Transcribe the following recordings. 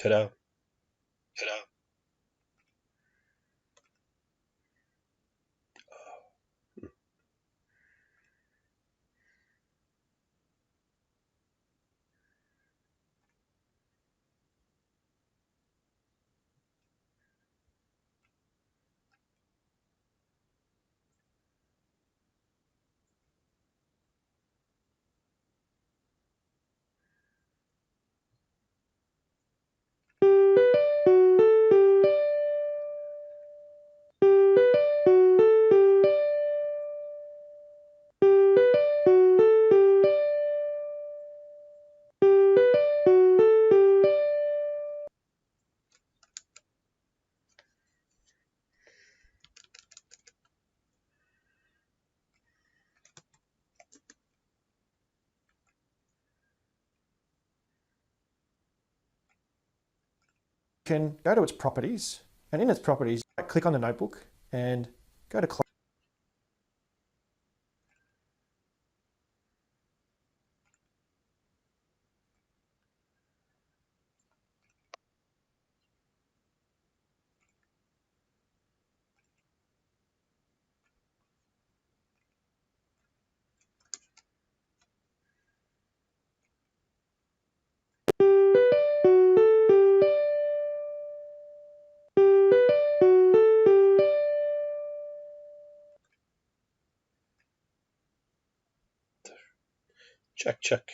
Ta-da. Can go to its properties, and in its properties, click on the notebook and go to close. Check, check.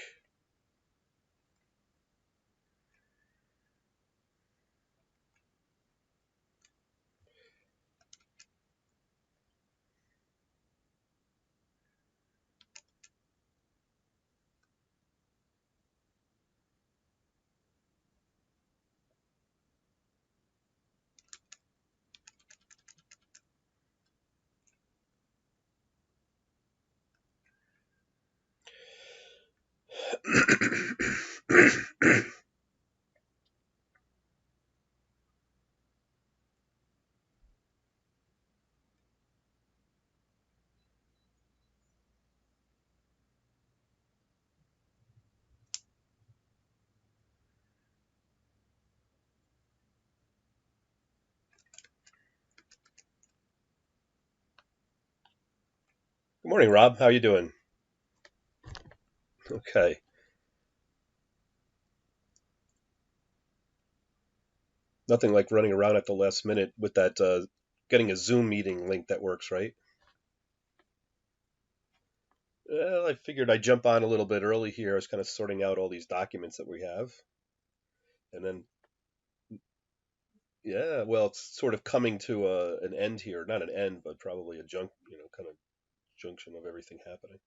Good morning, Rob. How you doing? Okay. Nothing like running around at the last minute with that getting a Zoom meeting link that works, right? Well, I figured I'd jump on a little bit early here. I was kind of sorting out all these documents that we have. And then, yeah, well, it's sort of coming to an end here. Not an end, but probably a kind of junction of everything happening.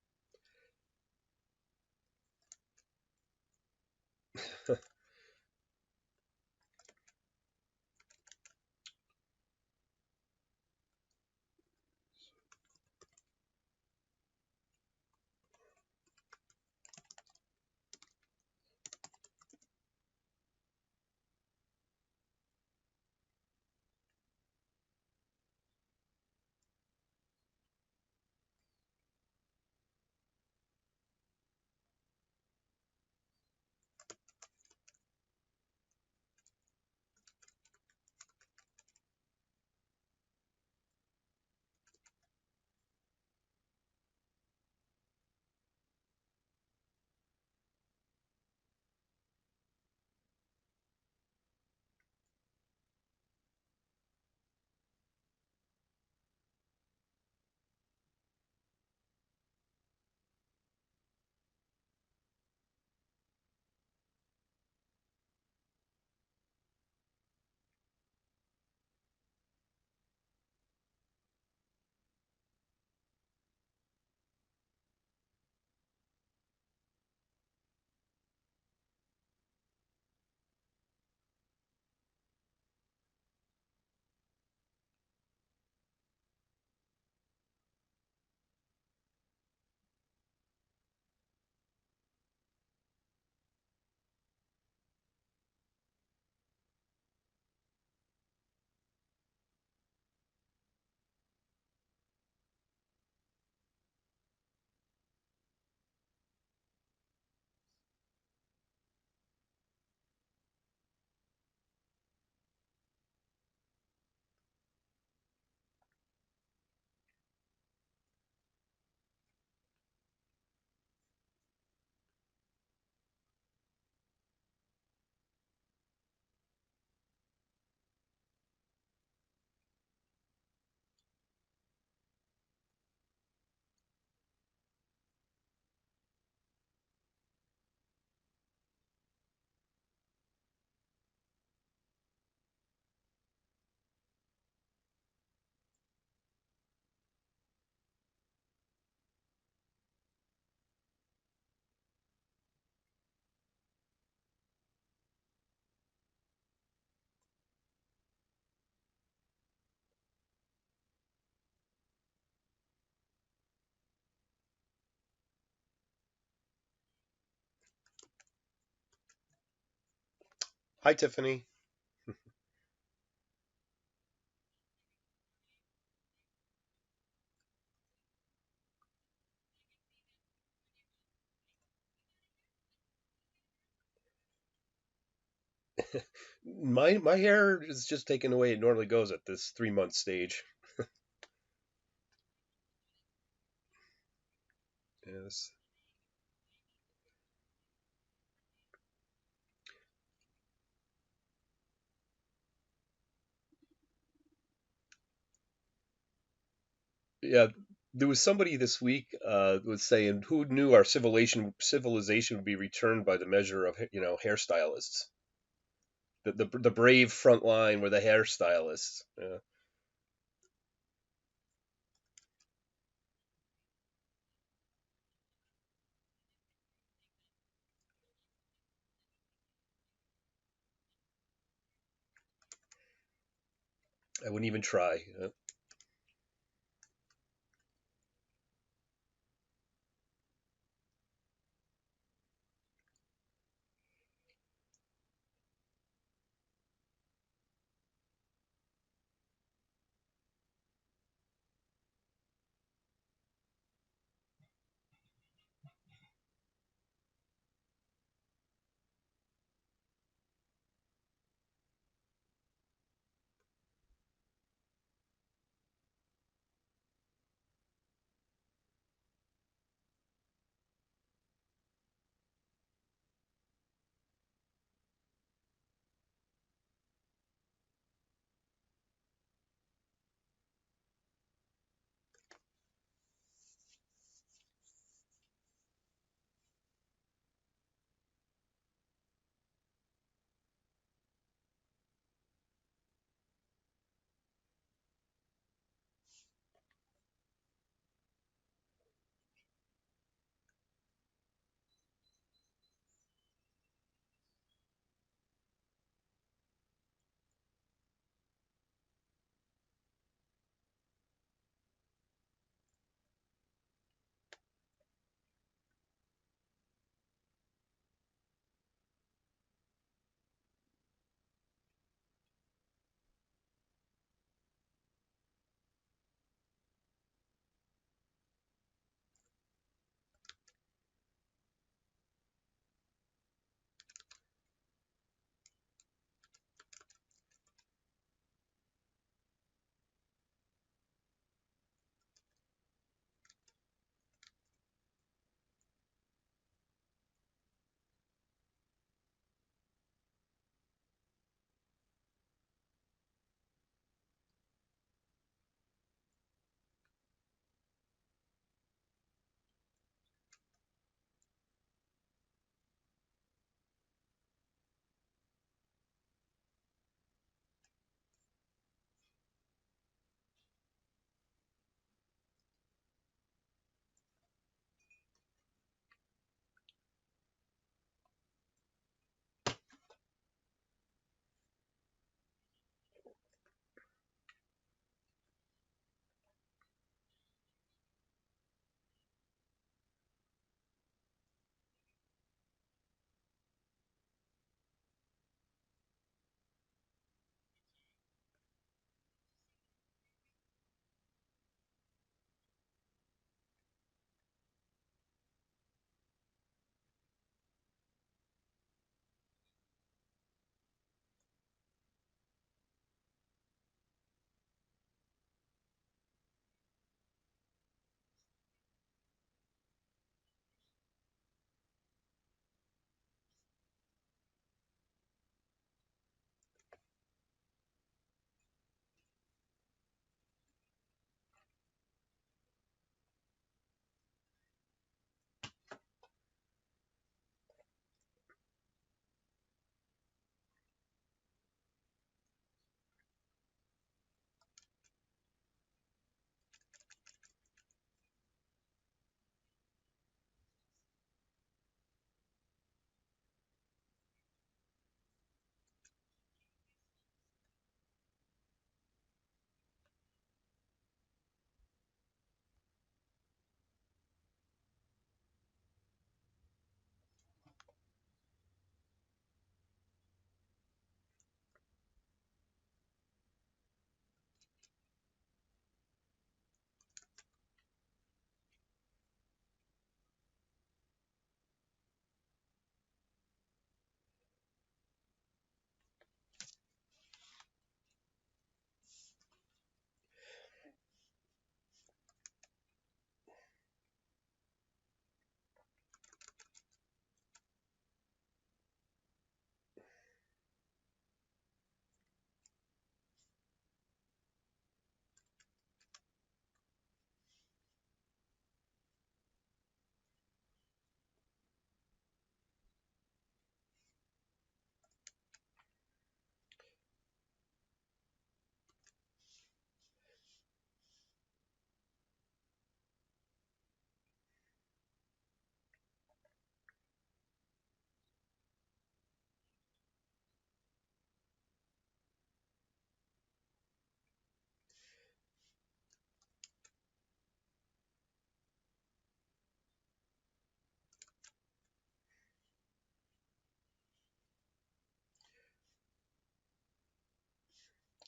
Hi, Tiffany. My hair is just taken away. It normally goes at this 3 month stage. Yes. Yeah. There was somebody this week was saying who knew our civilization would be returned by the measure of hairstylists. The brave front line were the hairstylists. Yeah. I wouldn't even try.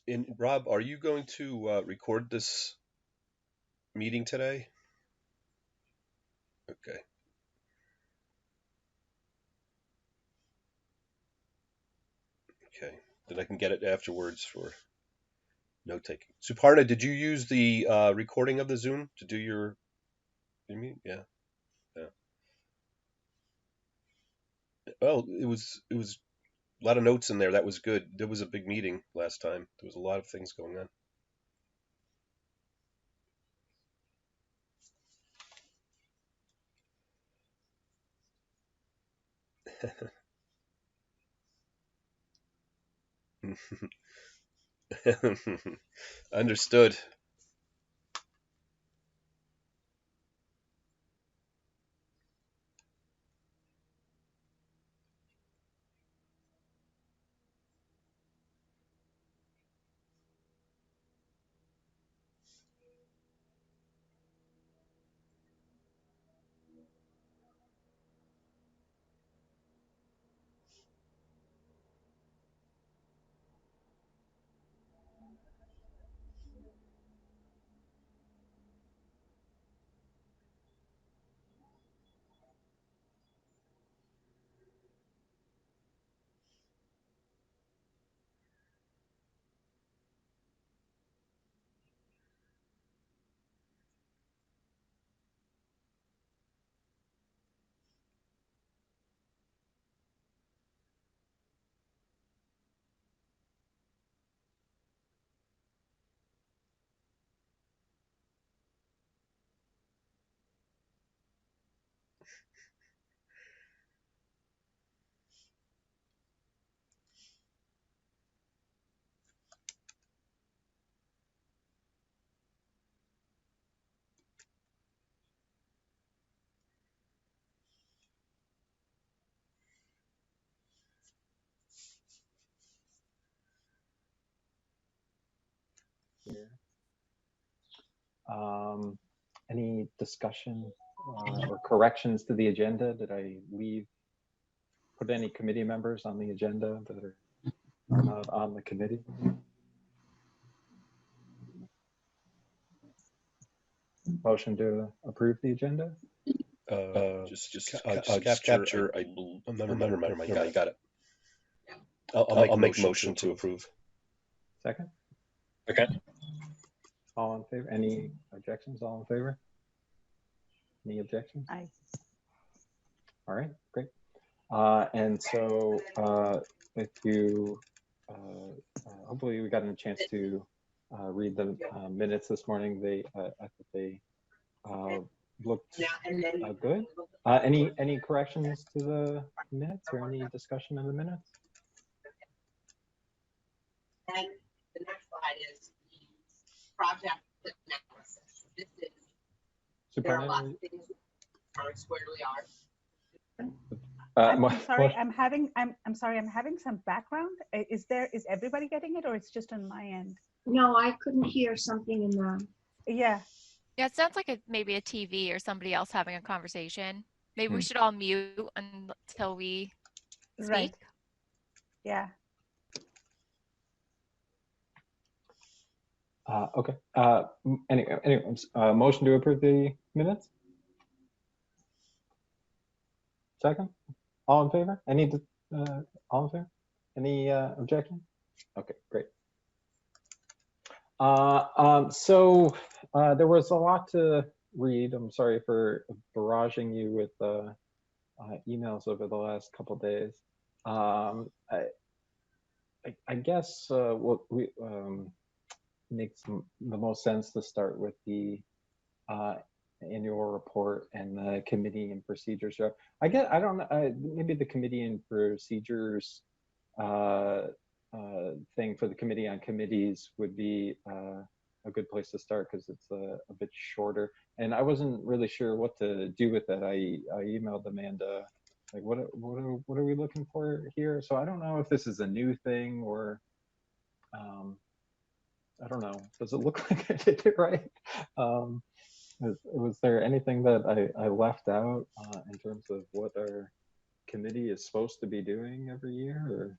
And Rob, are you going to record this meeting today? Okay. Okay. Then I can get it afterwards for note taking. Suparna, did you use the recording of the Zoom to do your meeting? Yeah. Yeah. Well, it was a lot of notes in there. That was good. There was a big meeting last time. There was a lot of things going on. Understood. Here. Any discussion or corrections to the agenda? Did I put any committee members on the agenda that are not on the committee? Motion to approve the agenda? Just capture. Never mind. Got it. I'll make a motion to approve. Second? Okay. All in favor? Any objections? All in favor? Any objections? Aye. All right, great. And so if you, hopefully we got a chance to read the minutes this morning. I thought they looked good. Any corrections to the minutes or any discussion of the minutes? And the next slide is the project analysis. This is, there are lots of things that are squarely ours. I'm sorry, I'm sorry, I'm having some background. Is everybody getting it, or it's just on my end? No, I couldn't hear something in the. Yeah. Yeah, it sounds like maybe a TV or somebody else having a conversation. Maybe we should all mute until we speak. Right. Yeah. Okay. Anyway, motion to approve the minutes? Second? All in favor? All in favor? Any objection? Okay, great. So there was a lot to read. I'm sorry for barraging you with emails over the last couple of days. I guess what we makes the most sense to start with the annual report and the committee and procedures. I don't know, maybe the committee and procedures thing for the committee on committees would be a good place to start because it's a bit shorter. And I wasn't really sure what to do with that. I emailed Amanda, like, what are we looking for here? So I don't know if this is a new thing or I don't know. Does it look like I did it right? Was there anything that I left out in terms of what our committee is supposed to be doing every year? Or?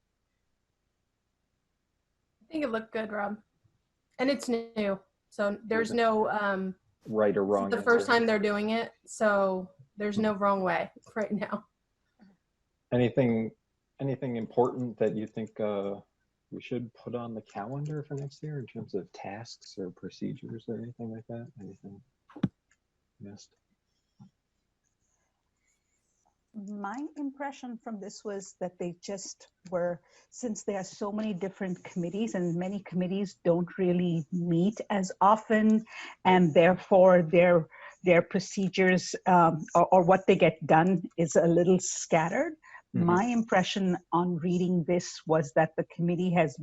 think it looked good, Rob. And it's new. So there's no right or this wrong is the first answer. time they're doing it, so there's no wrong way right now. Anything important that you think we should put on the calendar for next year in terms of tasks or procedures or anything like that? Anything missed? My impression from this was that they just were, since there are so many different committees and many committees don't really meet as often, and therefore their procedures or what they get done is a little scattered. Mhm. My impression on reading this was that the committee has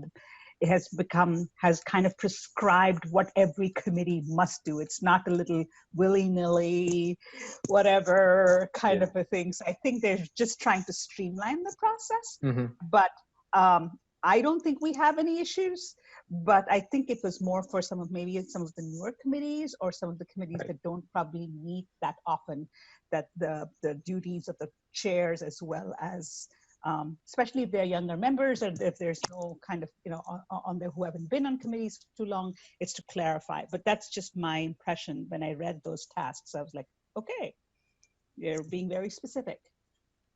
kind of prescribed what every committee must do. It's not a little willy-nilly, whatever kind of a thing. So I think they're just trying to streamline the process. Mhm. But I don't think we have any issues. But I think it was more for some of the newer committees or some of the committees Right. that don't probably meet that often, that the duties of the chairs as well as especially if they're younger members or if there's no kind of, on there who haven't been on committees for too long, it's to clarify. But that's just my impression when I read those tasks. I was like, okay, you're being very specific.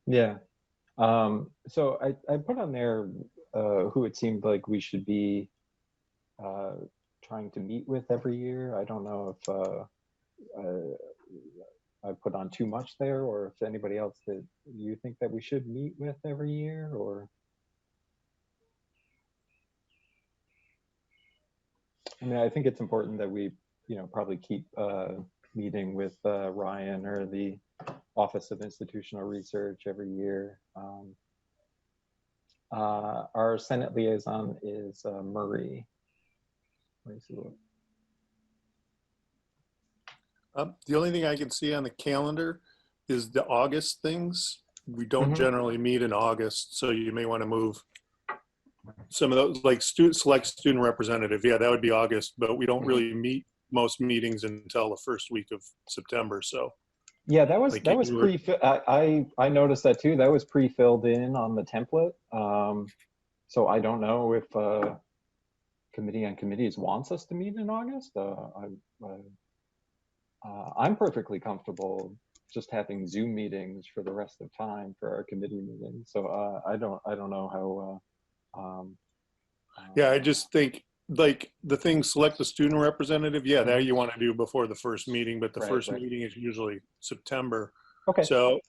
Yeah. So I put on there who it seemed like we should be trying to meet with every year. I don't know if I put on too much there, or if anybody else that you think that we should meet with every year, or. I mean, I think it's important that we, probably keep meeting with Ryan or the Office of Institutional Research every year. Our Senate liaison is Murray. The only thing I can see on the calendar is the August things. We don't generally meet in August, so you may want to move some of those, like select student representative. Yeah, that would be August, but we don't really meet most meetings until the first week of September. So yeah, that was pre. I noticed that too. That was pre-filled in on the template. So I don't know if Committee on Committees wants us to meet in August. I'm perfectly comfortable just having Zoom meetings for the rest of time for our committee meetings. So I don't know how. Yeah, I just think like the thing, select the student representative. Yeah, that you want to do before the first meeting, but the first meeting is usually September. Okay. So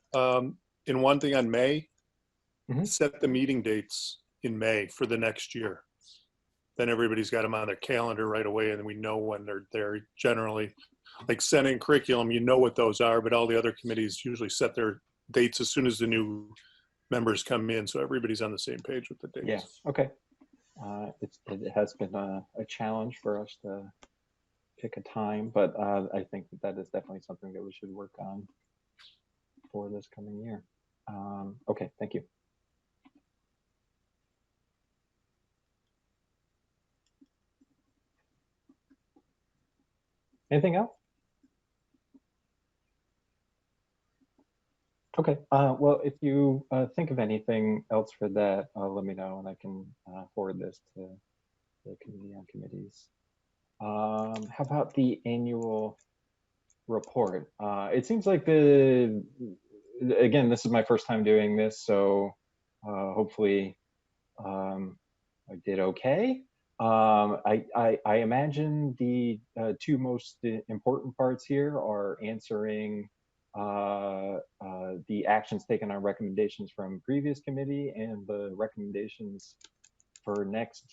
in one thing on May, set the meeting dates in May for the next year. Then everybody's got them on their calendar right away, and we know when they're there. Generally, like Senate and curriculum, you know what those are, but all the other committees usually set their dates as soon as the new members come in, so everybody's on the same page with the dates. Yeah. Okay. It has been a challenge for us to pick a time, but I think that is definitely something that we should work on for this coming year. Okay, thank you. Anything else? Okay, well, if you think of anything else for that, let me know and I can forward this to the Committee on Committees. How about the annual report? It seems like again, this is my first time doing this, so hopefully I did okay. I imagine the two most important parts here are answering the actions taken on recommendations from previous committee and the recommendations for next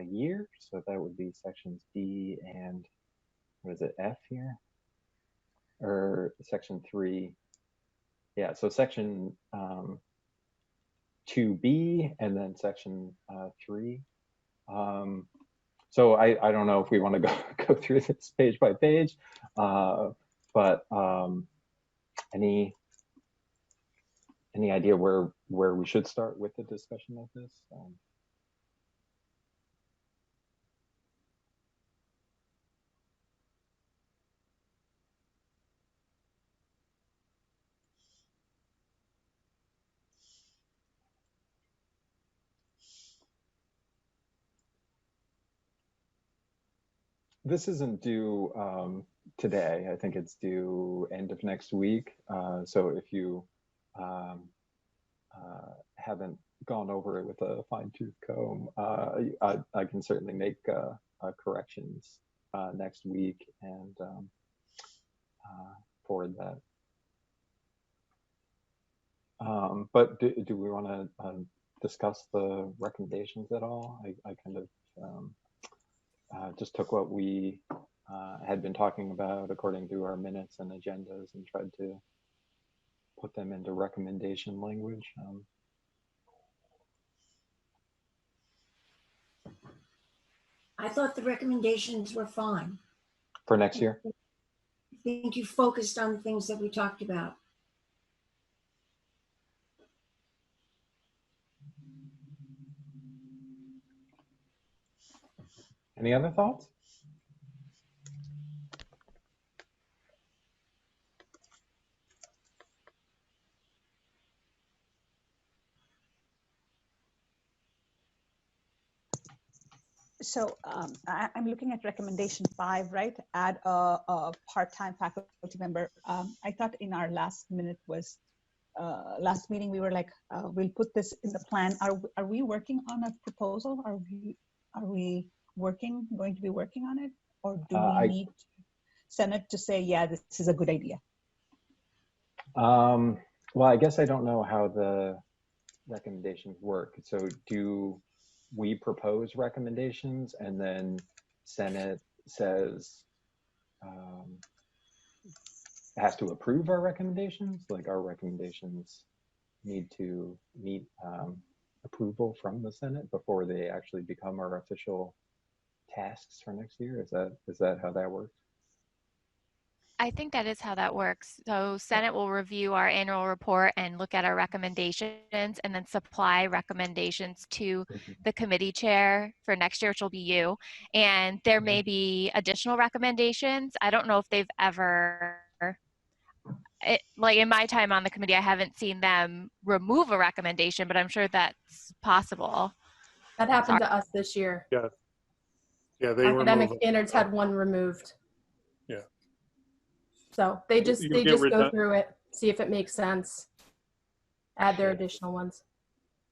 year. So that would be sections D and what is it, F here? Or section 3. Yeah, so section 2B and then section 3. So I don't know if we want to go through this page by page, but any idea where we should start with the discussion of this? This isn't due today. I think it's due end of next week. So if you haven't gone over it with a fine-tooth comb, I can certainly make corrections next week and forward that. But do we want to discuss the recommendations at all? I kind of just took what we had been talking about according to our minutes and agendas and tried to put them into recommendation language. I thought the recommendations were fine. For next year? I think you focused on things that we talked about. Any other thoughts? So I'm looking at recommendation 5, right? Add a part-time faculty member. I thought in our last meeting we were like, we'll put this in the plan. Are we working on a proposal? Are we going to be working on it? Or do we need Senate to say, yeah, this is a good idea? Well, I guess I don't know how the recommendations work. So do we propose recommendations and then Senate says has to approve our recommendations? Like our recommendations need to meet approval from the Senate before they actually become our official tasks for next year? Is that how that works? I think that is how that works. So Senate will review our annual report and look at our recommendations and then supply recommendations to the committee chair for next year, which will be you. And there may be additional recommendations. I don't know if they've ever, like in my time on the committee, I haven't seen them remove a recommendation, but I'm sure that's possible. That happened to us this year. Yeah. Yeah, they Academic remove standards had one removed. Yeah. So they just go through it, see if it makes sense, add their additional ones.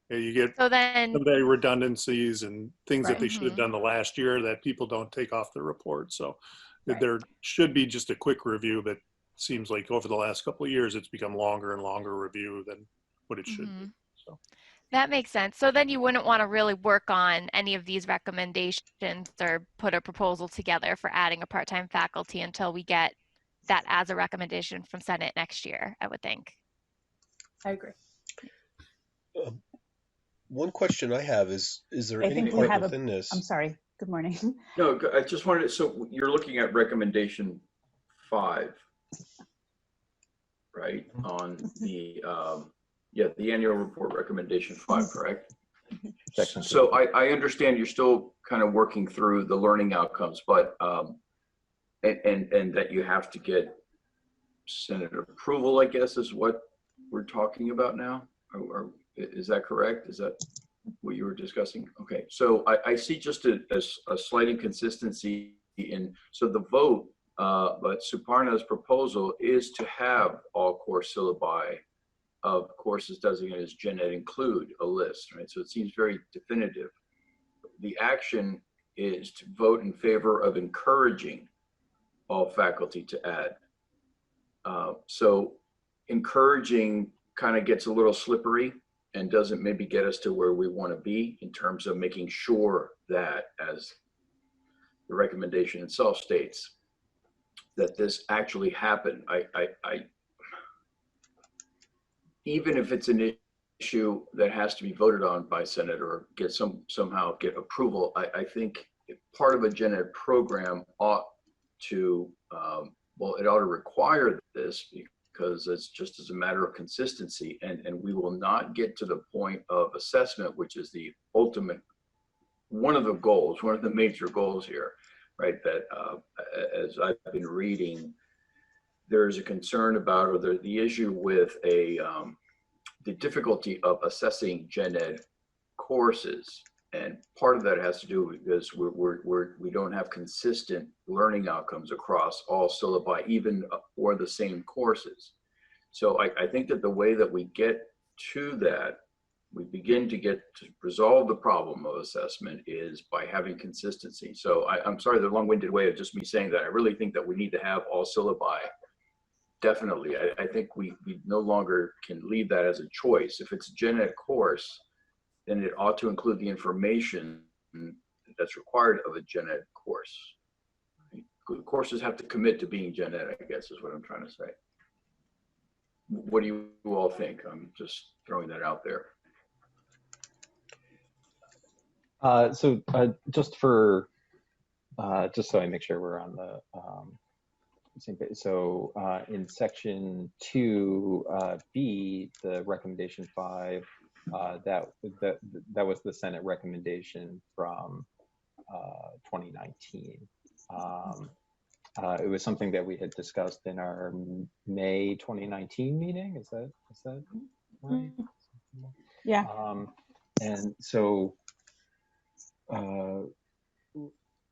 Yeah, you get so then some of the redundancies and things that Right. they should have done the last year that people don't take off the report. So Right. there should be just a quick review, but seems like over the last couple of years, it's become longer and longer review than what it should be. So that makes sense. So then you wouldn't want to really work on any of these recommendations or put a proposal together for adding a part-time faculty until we get that as a recommendation from Senate next year, I would think. I agree. One question I have is there any think we part have within this? I'm sorry. Good morning. No, I just wanted to, so you're looking at recommendation 5, right? On the, the annual report recommendation 5, correct? So I understand you're still kind of working through the learning outcomes, but, and that you have to get Senate approval, I guess, is what we're talking about now? Or is that correct? Is that what you were discussing? Okay, so I see just a slight inconsistency in, so the vote, but Suparna's proposal is to have all course syllabi of courses designated as Gen Ed include a list, right? So it seems very definitive. The action is to vote in favor of encouraging all faculty to add. So encouraging kind of gets a little slippery and doesn't maybe get us to where we want to be in terms of making sure that, as the recommendation itself states, that this actually happened. Even if it's an issue that has to be voted on by Senate or get somehow get approval, I think part of a Gen Ed program ought to, well, it ought to require this, because it's just as a matter of consistency, and we will not get to the point of assessment, which is the ultimate, one of the major goals here, right? That as I've been reading, there's a concern about, or the issue with the difficulty of assessing Gen Ed courses And part of that has to do because we don't have consistent learning outcomes across all syllabi, even for the same courses. So I think that the way that we get to that, we begin to get to resolve the problem of assessment is by having consistency. So I'm sorry, the long-winded way of just me saying that. I really think that we need to have all syllabi. Definitely, I think we no longer can leave that as a choice. If it's a gen ed course, then it ought to include the information that's required of a gen ed course. Courses have to commit to being gen ed, I guess is what I'm trying to say. What do you all think? I'm just throwing that out there. Just for, just so I make sure we're on the same page. So in section 2B, the recommendation 5, that was the Senate recommendation from 2019. It was something that we had discussed in our May 2019 meeting. Is that right? Yeah. And so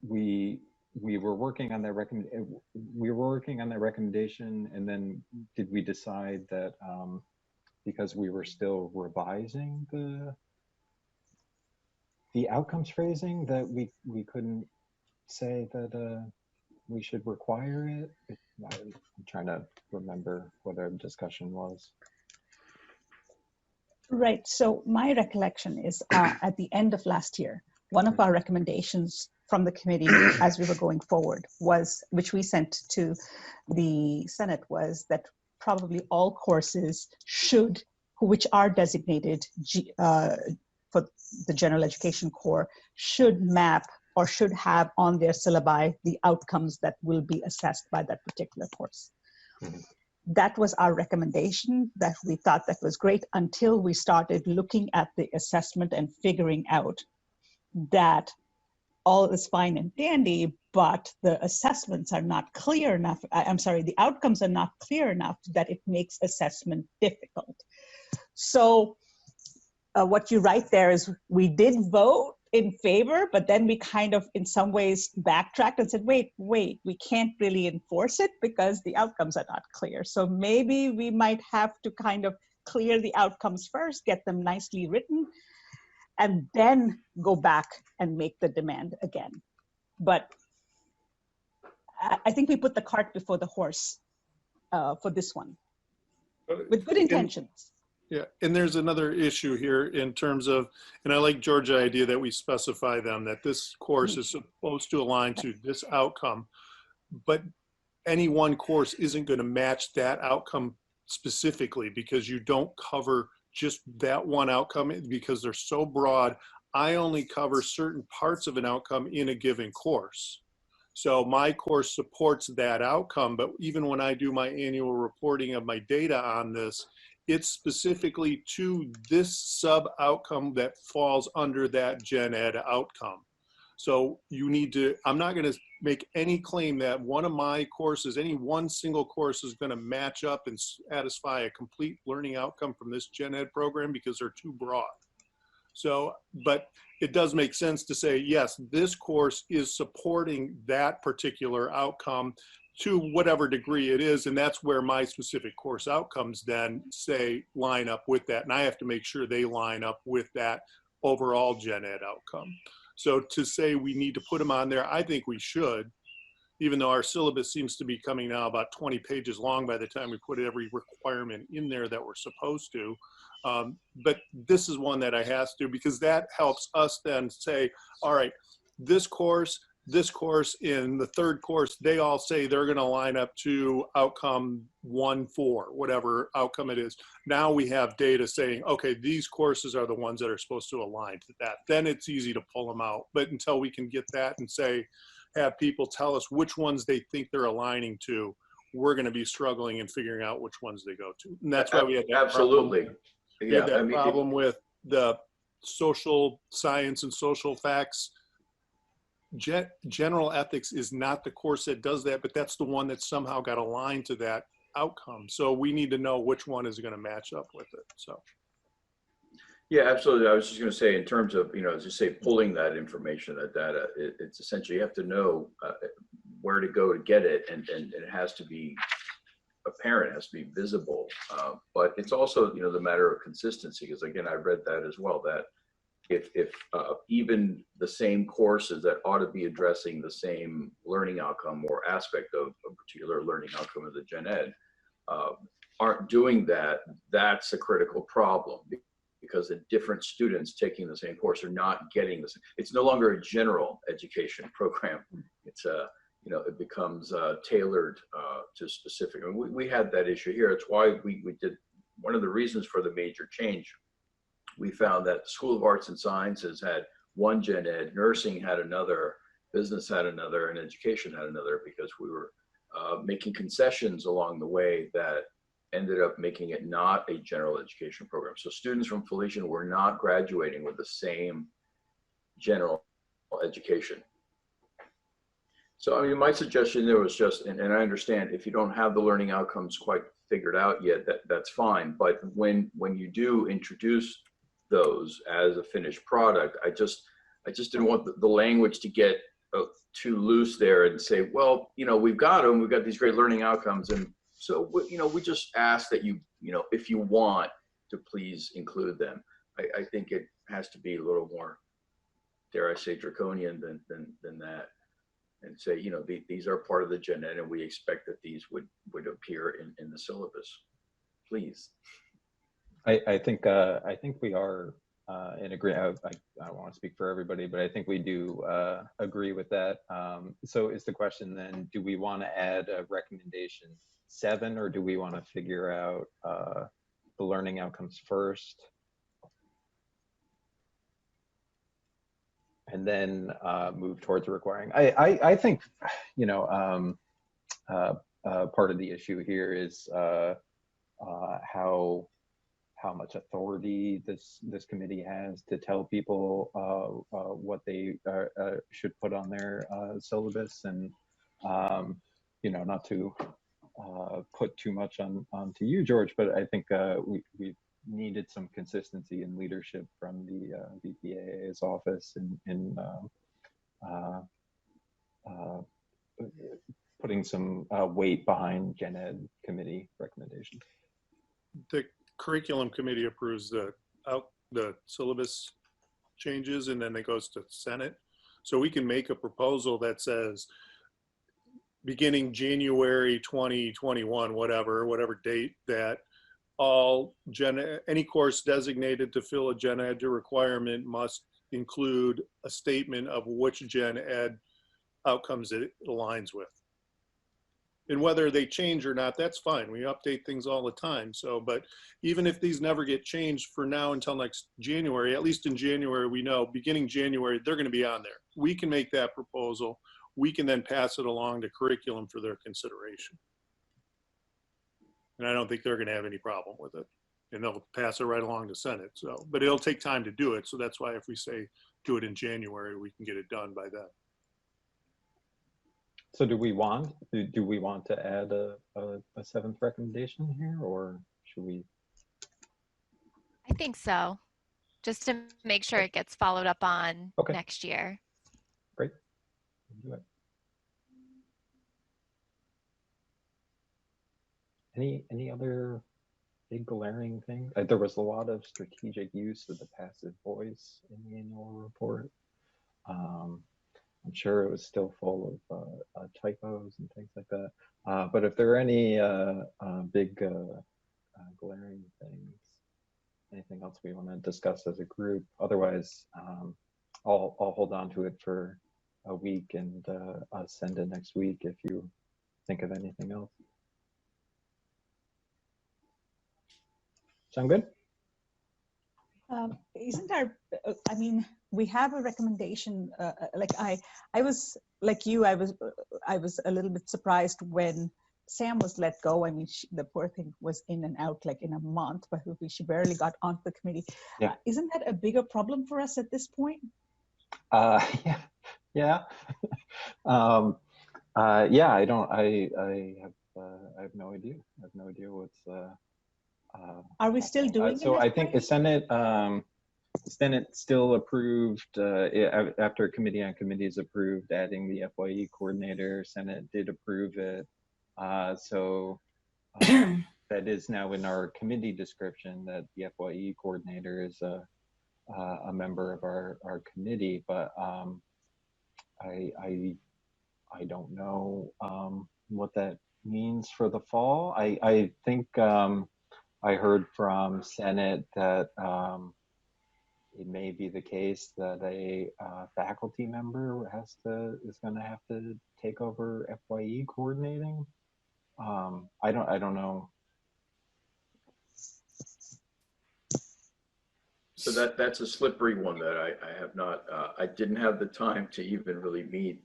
we were working on that recommendation, and then did we decide that because we were still revising the outcomes phrasing that we couldn't say that we should require it? I'm trying to remember what our discussion was. Right. So my recollection is at the end of last year, one of our recommendations from the committee as we were going forward was, which we sent to the Senate, was that probably all courses should, which are designated for the general education core, should map or should have on their syllabi the outcomes that will be assessed by that particular course. Mm-hmm. That was our recommendation, that we thought that was great until we started looking at the assessment and figuring out that all is fine and dandy, but the assessments are not clear enough. I'm sorry, the outcomes are not clear enough that it makes assessment difficult. So what you write there is we did vote in favor, but then we kind of in some ways backtracked and said, wait, we can't really enforce it because the outcomes are not clear. So maybe we might have to kind of clear the outcomes first, get them nicely written, and then go back and make the demand again. But I think we put the cart before the horse for this one, with good intentions. Yeah, and there's another issue here in terms of, and I like George's idea that we specify them, that this course is supposed to align to this outcome, but any one course isn't going to match that outcome specifically because you don't cover just that one outcome because they're so broad. I only cover certain parts of an outcome in a given course. So my course supports that outcome, but even when I do my annual reporting of my data on this, it's specifically to this sub outcome that falls under that gen ed outcome. So you need to, I'm not going to make any claim that one of my courses, any one single course is going to match up and satisfy a complete learning outcome from this gen ed program because they're too broad. So, but it does make sense to say, yes, this course is supporting that particular outcome to whatever degree it is, and that's where my specific course outcomes then say line up with that, and I have to make sure they line up with that overall gen ed outcome. So to say we need to put them on there, I think we should, even though our syllabus seems to be coming now about 20 pages long by the time we put every requirement in there that we're supposed to. But this is one that I have to, because that helps us then say, all right, this course, in the third course, they all say they're going to line up to outcome 1-4, whatever outcome it is. Now we have data saying, okay, these courses are the ones that are supposed to align to that. Then it's easy to pull them out. But until we can get that and say, have people tell us which ones they think they're aligning to, we're going to be struggling in figuring out which ones they go to. And that's why we had that absolutely problem. We had that problem with the social science and social facts. General ethics is not the course that does that, but that's the one that somehow got aligned to that outcome. So we need to know which one is going to match up with it. So Yeah, absolutely. I was just going to say, in terms of, as you say, pulling that information, that data, it's essentially you have to know where to go to get it, and it has to be apparent, it has to be visible. But it's also, the matter of consistency, because again, I read that as well, that if even the same courses that ought to be addressing the same learning outcome or aspect of a particular learning outcome of the gen ed aren't doing that, that's a critical problem, because the different students taking the same course are not getting this. It's no longer a general education program. It's it becomes tailored to specific. I mean, we had that issue here. It's why we did, one of the reasons for the major change. We found that the School of Arts and Sciences had one gen ed, nursing had another, business had another, and education had another, because we were making concessions along the way that ended up making it not a general education program. So students from Felician were not graduating with the same general education. So, I mean, my suggestion there was just, and I understand if you don't have the learning outcomes quite figured out yet, that's fine. But when you do introduce those as a finished product, I just didn't want the language to get too loose there and say, well, we've got them, we've got these great learning outcomes, and so we just ask that you if you want to, please include them. I think it has to be a little more, dare I say, draconian than that, and say, these are part of the gen ed, and we expect that these would appear in the syllabus, please. I think we are in agreement. I don't want to speak for everybody, but I think we do agree with that. So is the question then, do we want to add a recommendation 7, or do we want to figure out the learning outcomes first and then move towards requiring? I think part of the issue here is how much authority this committee has to tell people what they should put on their syllabus, and not to put too much onto you, George, but I think we needed some consistency in leadership from the VPAA's office in putting some weight behind gen ed committee recommendations. The curriculum committee approves the syllabus changes, and then it goes to Senate. So we can make a proposal that says, beginning January 2021, whatever date, that all any course designated to fill a gen ed requirement must include a statement of which gen ed outcomes it aligns with. And whether they change or not, that's fine. We update things all the time. So, but even if these never get changed for now until next January, at least in January, we know beginning January, they're going to be on there. We can make that proposal. We can then pass it along to curriculum for their consideration. And I don't think they're going to have any problem with it. And they'll pass it right along to Senate. So, but it'll take time to do it. So that's why if we say do it in January, we can get it done by then. So do we want to add a 7th recommendation here, or should we? I think so, just to make sure it gets followed up on next year. Great. Do it. Any other big glaring things? There was a lot of strategic use of the passive voice in the annual report. I'm sure it was still full of typos and things like that. But if there are any big glaring things, anything else we want to discuss as a group? Otherwise, I'll hold on to it for a week and I'll send it next week if you think of anything else. Sound good? Isn't our, I mean, we have a recommendation, like I was like you, I was a little bit surprised when Sam was let go. I mean, the poor thing was in and out like in a month, but she barely got onto the committee. Yeah. Isn't that a bigger problem for us at this point? Yeah. Yeah. Yeah, I have no idea. I have no idea what's. Are we still doing it? So I think the Senate, Senate still approved, after committee on committees approved adding the FYE coordinator, Senate did approve it. So that is now in our committee description that the FYE coordinator is a member of our committee, but I don't know what that means for the fall. I think I heard from Senate that it may be the case that a faculty member is going to have to take over FYE coordinating. I don't know. So that's a slippery one that I have not, I didn't have the time to even really meet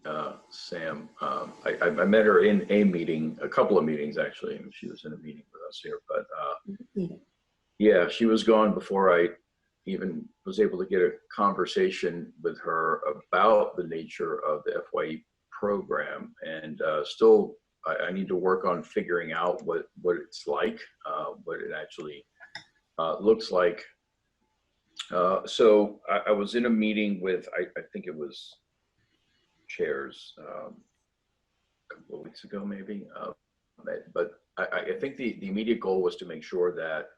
Sam. I met her in a meeting, a couple of meetings actually, and she was in a meeting with us here, but yeah, she was gone before I even was able to get a conversation with her about the nature of the FYE program, and still I need to work on figuring out what it's like, what it actually looks like. So I was in a meeting with, I think it was chairs a couple of weeks ago, maybe. But I think the immediate goal was to make sure that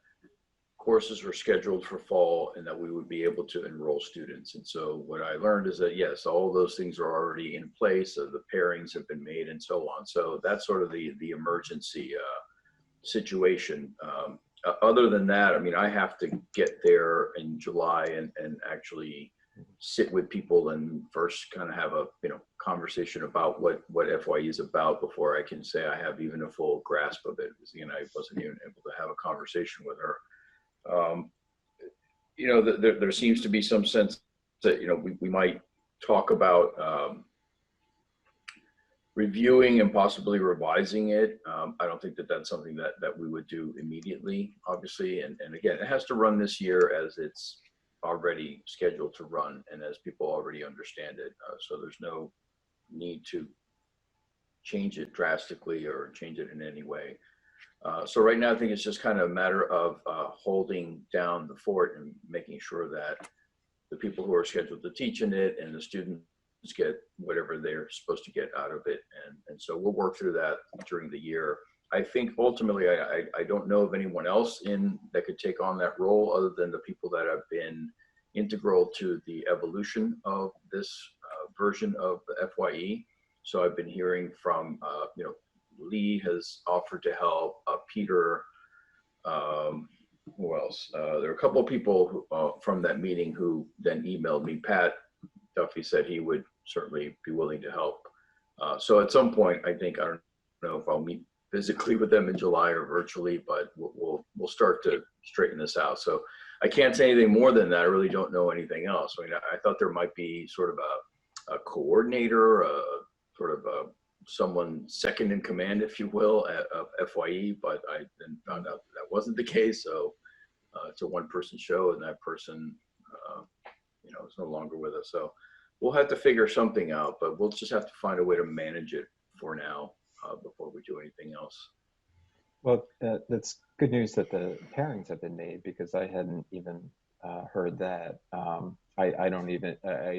courses were scheduled for fall and that we would be able to enroll students. And so what I learned is that, yes, all of those things are already in place. So the pairings have been made and so on. So that's sort of the emergency situation. Other than that, I mean, I have to get there in July and actually sit with people and first kind of have a conversation about what FYE is about before I can say I have even a full grasp of it. Because I wasn't even able to have a conversation with her. There seems to be some sense that we might talk about reviewing and possibly revising it. I don't think that that's something that we would do immediately, obviously. And again, it has to run this year as it's already scheduled to run and as people already understand it. So there's no need to change it drastically or change it in any way. So right now, I think it's just kind of a matter of holding down the fort and making sure that the people who are scheduled to teach in it and the students get whatever they're supposed to get out of it. And so we'll work through that during the year. I think ultimately, I don't know of anyone else that could take on that role other than the people that have been integral to the evolution of this version of the FYE. So I've been hearing from, Lee has offered to help, Peter, who else? There are a couple of people from that meeting who then emailed me. Pat Duffy said he would certainly be willing to help. So at some point, I think, I don't know if I'll meet physically with them in July or virtually, but we'll start to straighten this out. So I can't say anything more than that. I really don't know anything else. I mean, I thought there might be sort of a coordinator, sort of someone second in command, if you will, of FYE, but I then found out that wasn't the case. So it's a one-person show, and that person, is no longer with us. So we'll have to figure something out, but we'll just have to find a way to manage it for now before we do anything else. Well, that's good news that the pairings have been made, because I hadn't even heard that. I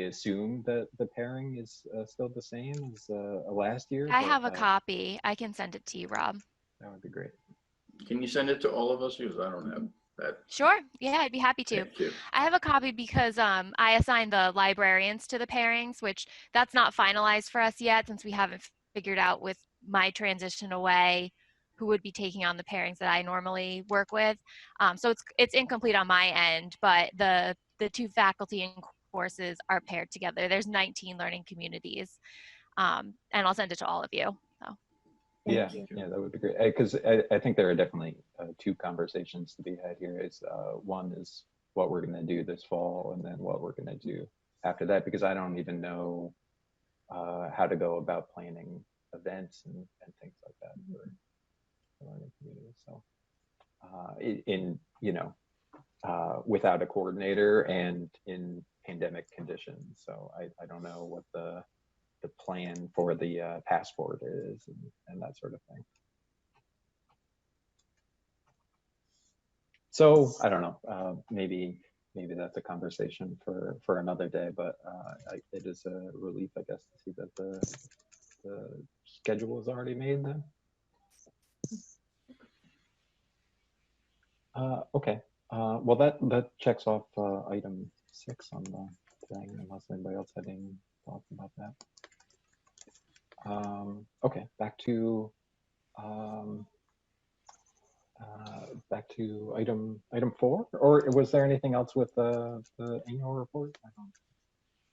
assume that the pairing is still the same as last year. I have a copy. I can send it to you, Rob. That would be great. Can you send it to all of us? Because I don't have that. Sure. Yeah, I'd be happy to. Thank you. I have a copy because I assigned the librarians to the pairings, which that's not finalized for us yet, since we haven't figured out with my transition away who would be taking on the pairings that I normally work with. So it's incomplete on my end, but the two faculty and courses are paired together. There's 19 learning communities, and I'll send it to all of you. So. Yeah, that would be great. Because I think there are definitely two conversations to be had here. One is what we're going to do this fall, and then what we're going to do after that, because I don't even know how to go about planning events and things like that for learning communities. So without a coordinator and in pandemic conditions. So I don't know what the plan for the passport is and that sort of thing. So I don't know, maybe maybe that's a conversation for another day, but it is a relief, I guess, to see that the schedule is already made then. Okay, well that checks off item 6 on the thing, unless anybody else had any thoughts about that. Okay, back to item 4, or was there anything else with the annual report? I don't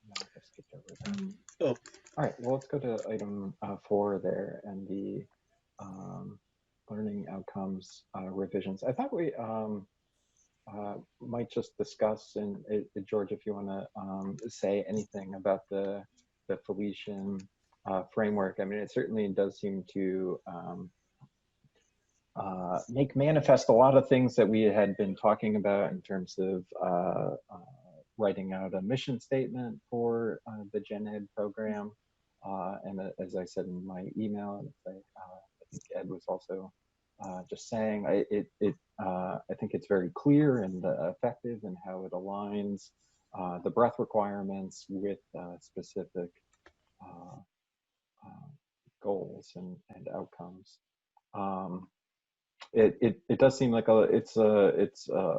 know if I skipped over that. Oh. All right, well, let's go to item 4 there, and the learning outcomes revisions. I thought we might just discuss, and George, if you want to say anything about the Felician framework. I mean, it certainly does seem to make manifest a lot of things that we had been talking about in terms of writing out a mission statement for the Gen Ed program. And as I said in my email, I think Ed was also just saying, I think it's very clear and effective in how it aligns the breadth requirements with specific goals and outcomes. It does seem like it's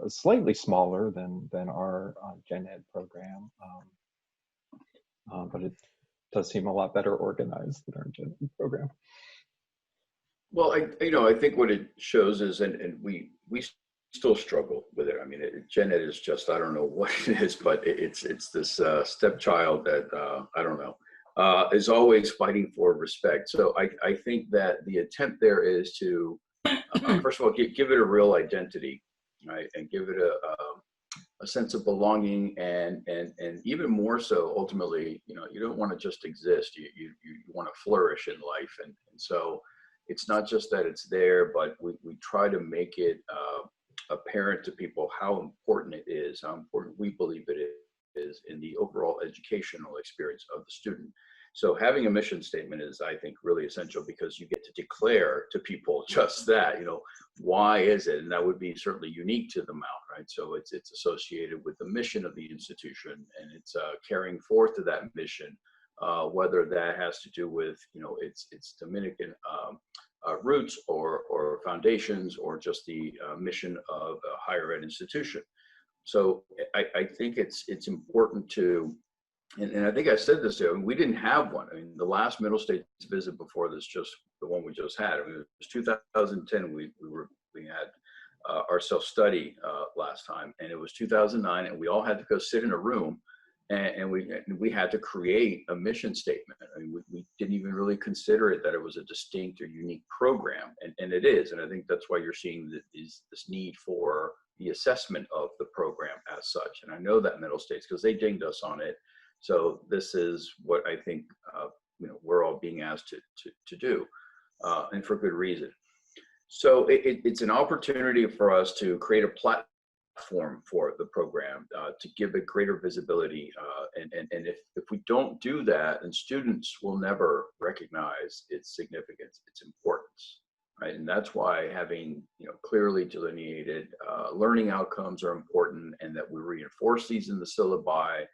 slightly smaller than our Gen Ed program, but it does seem a lot better organized than our Gen Ed program. Well, I think what it shows is, and we still struggle with it. I mean, Gen Ed is just, I don't know what it is, but it's this stepchild that I don't know is always fighting for respect. So I think that the attempt there is to first of all give it a real identity, right, and give it a sense of belonging, and even more so, ultimately, you don't want to just exist. You want to flourish in life, and so it's not just that it's there, but we try to make it apparent to people how important it is, how important we believe it is in the overall educational experience of the student. So having a mission statement is, I think, really essential, because you get to declare to people just that, why is it? And that would be certainly unique to the Mount, right? So it's associated with the mission of the institution, and it's carrying forth to that mission, whether that has to do with, its Dominican roots or foundations, or just the mission of a higher ed institution. So I think it's important to, and I think I said this to him, we didn't have one. I mean, the last Middle States visit before this, just the one we just had, I mean, it was 2010, we had our self-study last time, and it was 2009, and we all had to go sit in a room, and we had to create a mission statement. I mean, we didn't even really consider it that it was a distinct or unique program, and it is. And I think that's why you're seeing this need for the assessment of the program as such. And I know that Middle States, because they dinged us on it. So this is what I think we're all being asked to do, and for good reason. So it's an opportunity for us to create a platform for the program, to give it greater visibility, and if we don't do that, then students will never recognize its significance, its importance, right? And that's why having clearly delineated learning outcomes are important, and that we reinforce these in the syllabi.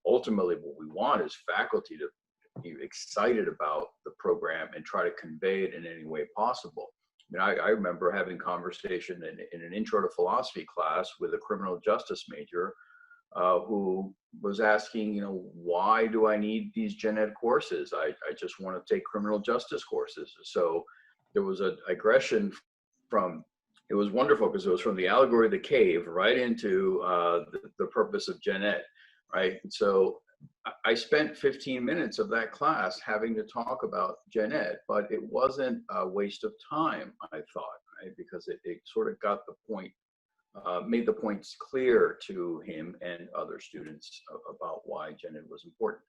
Ultimately, what we want is faculty to be excited about the program and try to convey it in any way possible. I mean, I remember having conversation in an intro to philosophy class with a criminal justice major who was asking, why do I need these Gen Ed courses? I just want to take criminal justice courses. So there was a digression from, it was wonderful because it was from the allegory of the cave right into the purpose of Gen Ed, right? And so I spent 15 minutes of that class having to talk about Gen Ed, but it wasn't a waste of time, I thought, right? Because it sort of got the point, made the points clear to him and other students about why Gen Ed was important.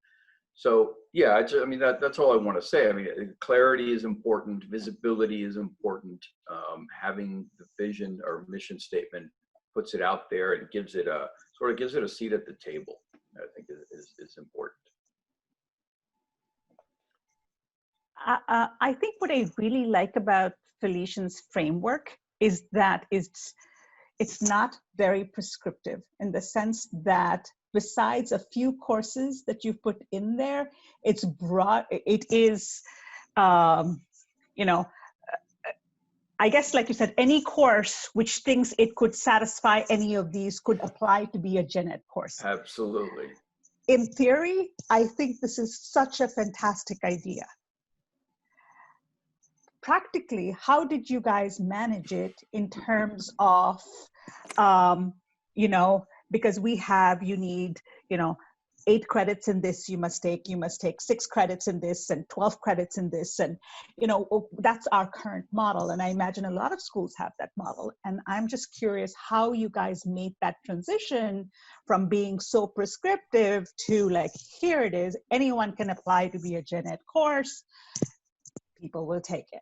So yeah, I mean, that's all I want to say. I mean, clarity is important, visibility is important. Having the vision or mission statement puts it out there and gives it a seat at the table, I think is important. I think what I really like about Felician's framework is that it's not very prescriptive in the sense that besides a few courses that you've put in there, it's broad. It is, you know, I guess, like you said, any course which thinks it could satisfy any of these could apply to be a gen ed course. Absolutely. In theory, I think this is such a fantastic idea. Practically, how did you guys manage it in terms of, you know, because you need, you know, 8 credits in this you must take 6 credits in this and 12 credits in this. And, you know, that's our current model. And I imagine a lot of schools have that model. And I'm just curious how you guys made that transition from being so prescriptive to like, here it is, anyone can apply to be a gen ed course, people will take it.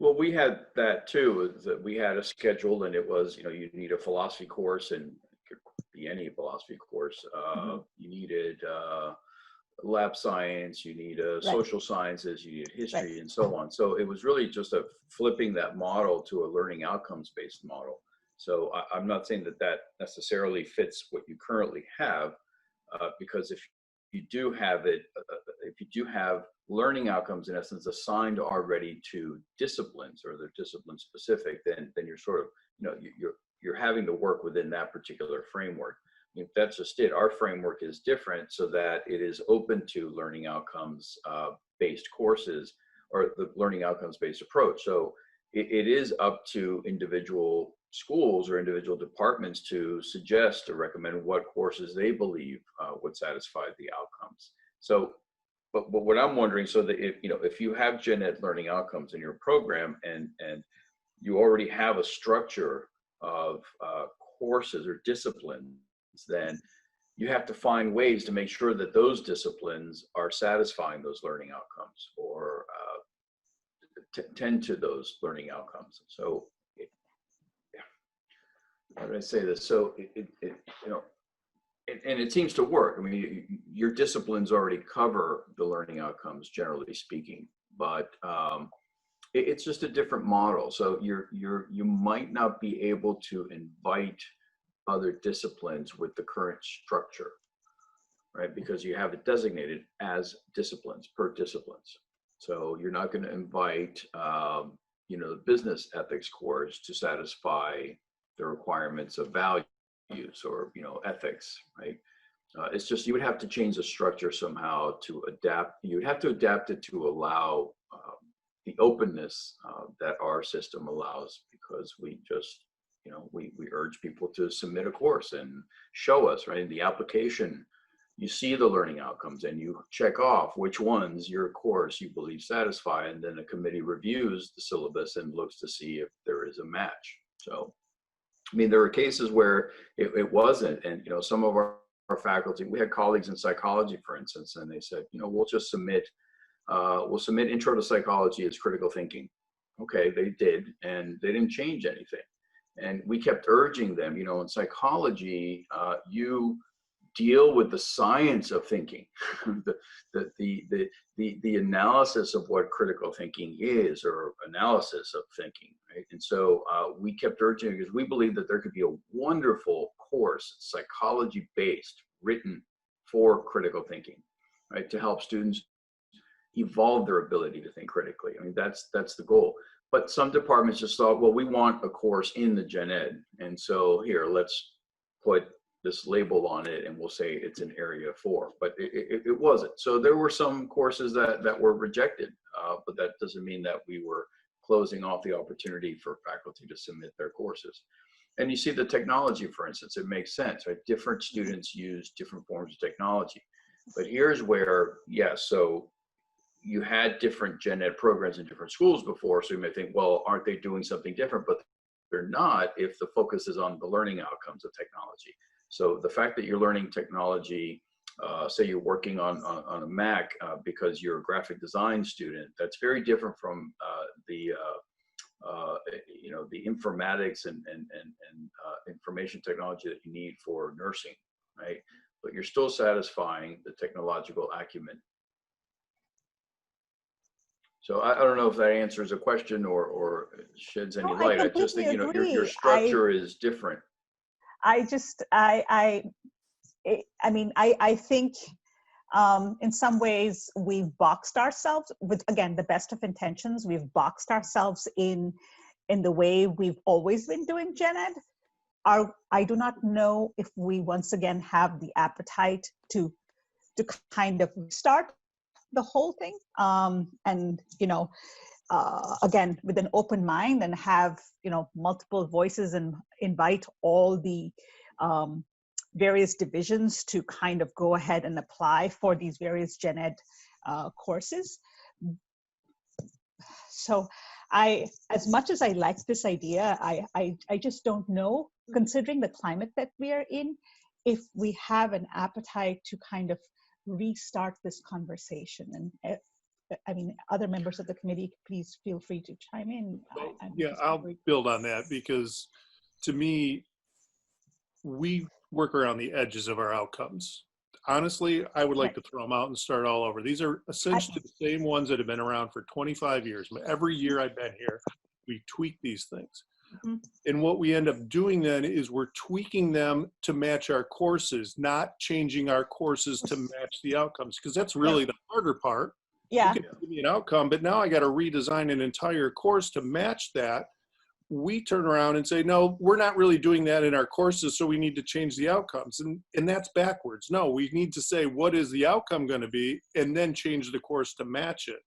Well, we had that too, is that we had a schedule and it was, you know, you need a philosophy course, and it could be any philosophy course. You needed lab science, you need social sciences, you need history, and so on. So it was really just a flipping that model to a learning outcomes based model. So I'm not saying that that necessarily fits what you currently have, because if you do have it, if you do have learning outcomes in essence assigned already to disciplines, or they're discipline specific, then you're sort of, you know, you're having to work within that particular framework. I mean, that's just it. Our framework is different so that it is open to learning outcomes based courses, or the learning outcomes based approach. So it is up to individual schools or individual departments to suggest or recommend what courses they believe would satisfy the outcomes. So, but what I'm wondering, so that if you have gen ed learning outcomes in your program, and you already have a structure of courses or disciplines, then you have to find ways to make sure that those disciplines are satisfying those learning outcomes, or tend to those learning outcomes. So, how do I say this? So and it seems to work. I mean, your disciplines already cover the learning outcomes, generally speaking, but it's just a different model. So you might not be able to invite other disciplines with the current structure, right? Because you have it designated as disciplines, per disciplines. So you're not going to invite, the business ethics course to satisfy the requirements of values or, ethics, right? It's just, you would have to change the structure somehow to adapt. You would have to adapt it to allow the openness that our system allows, because we just, we urge people to submit a course and show us, right? In the application, you see the learning outcomes and you check off which ones your course you believe satisfy, and then a committee reviews the syllabus and looks to see if there is a match. So, I mean, there were cases where it wasn't, and some of our faculty, we had colleagues in psychology, for instance, and they said, we'll just submit, we'll submit intro to psychology as critical thinking. Okay, they did, and they didn't change anything. And we kept urging them, in psychology, you deal with the science of thinking, the analysis of what critical thinking is, or analysis of thinking, right? And so we kept urging, because we believe that there could be a wonderful course, psychology-based, written for critical thinking, right? To help students evolve their ability to think critically. I mean, that's the goal. But some departments just thought, well, we want a course in the gen ed, and so here, let's put this label on it and we'll say it's an area 4, but it wasn't. So there were some courses that were rejected, but that doesn't mean that we were closing off the opportunity for faculty to submit their courses. And you see the technology, for instance, it makes sense, right? Different students use different forms of technology. But here's where, yes, so you had different gen ed programs in different schools before, so you may think, well, aren't they doing something different? But they're not, if the focus is on the learning outcomes of technology. So the fact that you're learning technology, say you're working on a Mac because you're a graphic design student, that's very different from the informatics and information technology that you need for nursing, right? But you're still satisfying the technological acumen. So I don't know if that answers a question or sheds any No, light. I just think, completely your agree. structure is different. I just, I mean, I think in some ways we've boxed ourselves with, again, the best of intentions. We've boxed ourselves in the way we've always been doing Gen Ed. I do not know if we once again have the appetite to kind of start the whole thing, and again, with an open mind, and have multiple voices, and invite all the various divisions to kind of go ahead and apply for these various Gen Ed courses. So as much as I like this idea, I just don't know, considering the climate that we are in, if we have an appetite to kind of restart this conversation. And I mean, other members of the committee, please feel free to chime in. Yeah, I'll build on that, because to me, we work around the edges of our outcomes. Honestly, I would like to throw them out and start all over. These are essentially the same ones that have been around for 25 years. Every year I've been here, we tweak these things. Mm-hmm. And what we end up doing then is we're tweaking them to match our courses, not changing our courses to match the outcomes, because that's really the harder part. Yeah. You can give me an outcome, but now I got to redesign an entire course to match that. We turn around and say, no, we're not really doing that in our courses, so we need to change the outcomes. And that's backwards. No, we need to say, what is the outcome going to be, and then change the course to match it.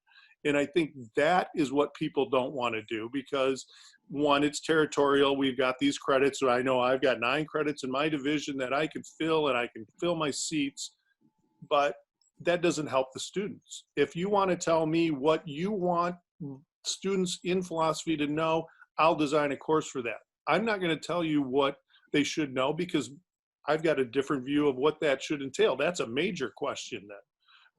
And I think that is what people don't want to do, because one, it's territorial. We've got these credits. So I know I've got 9 credits in my division that I can fill, and I can fill my seats, but that doesn't help the students. If you want to tell me what you want students in philosophy to know, I'll design a course for that. I'm not going to tell you what they should know, because I've got a different view of what that should entail. That's a major question then.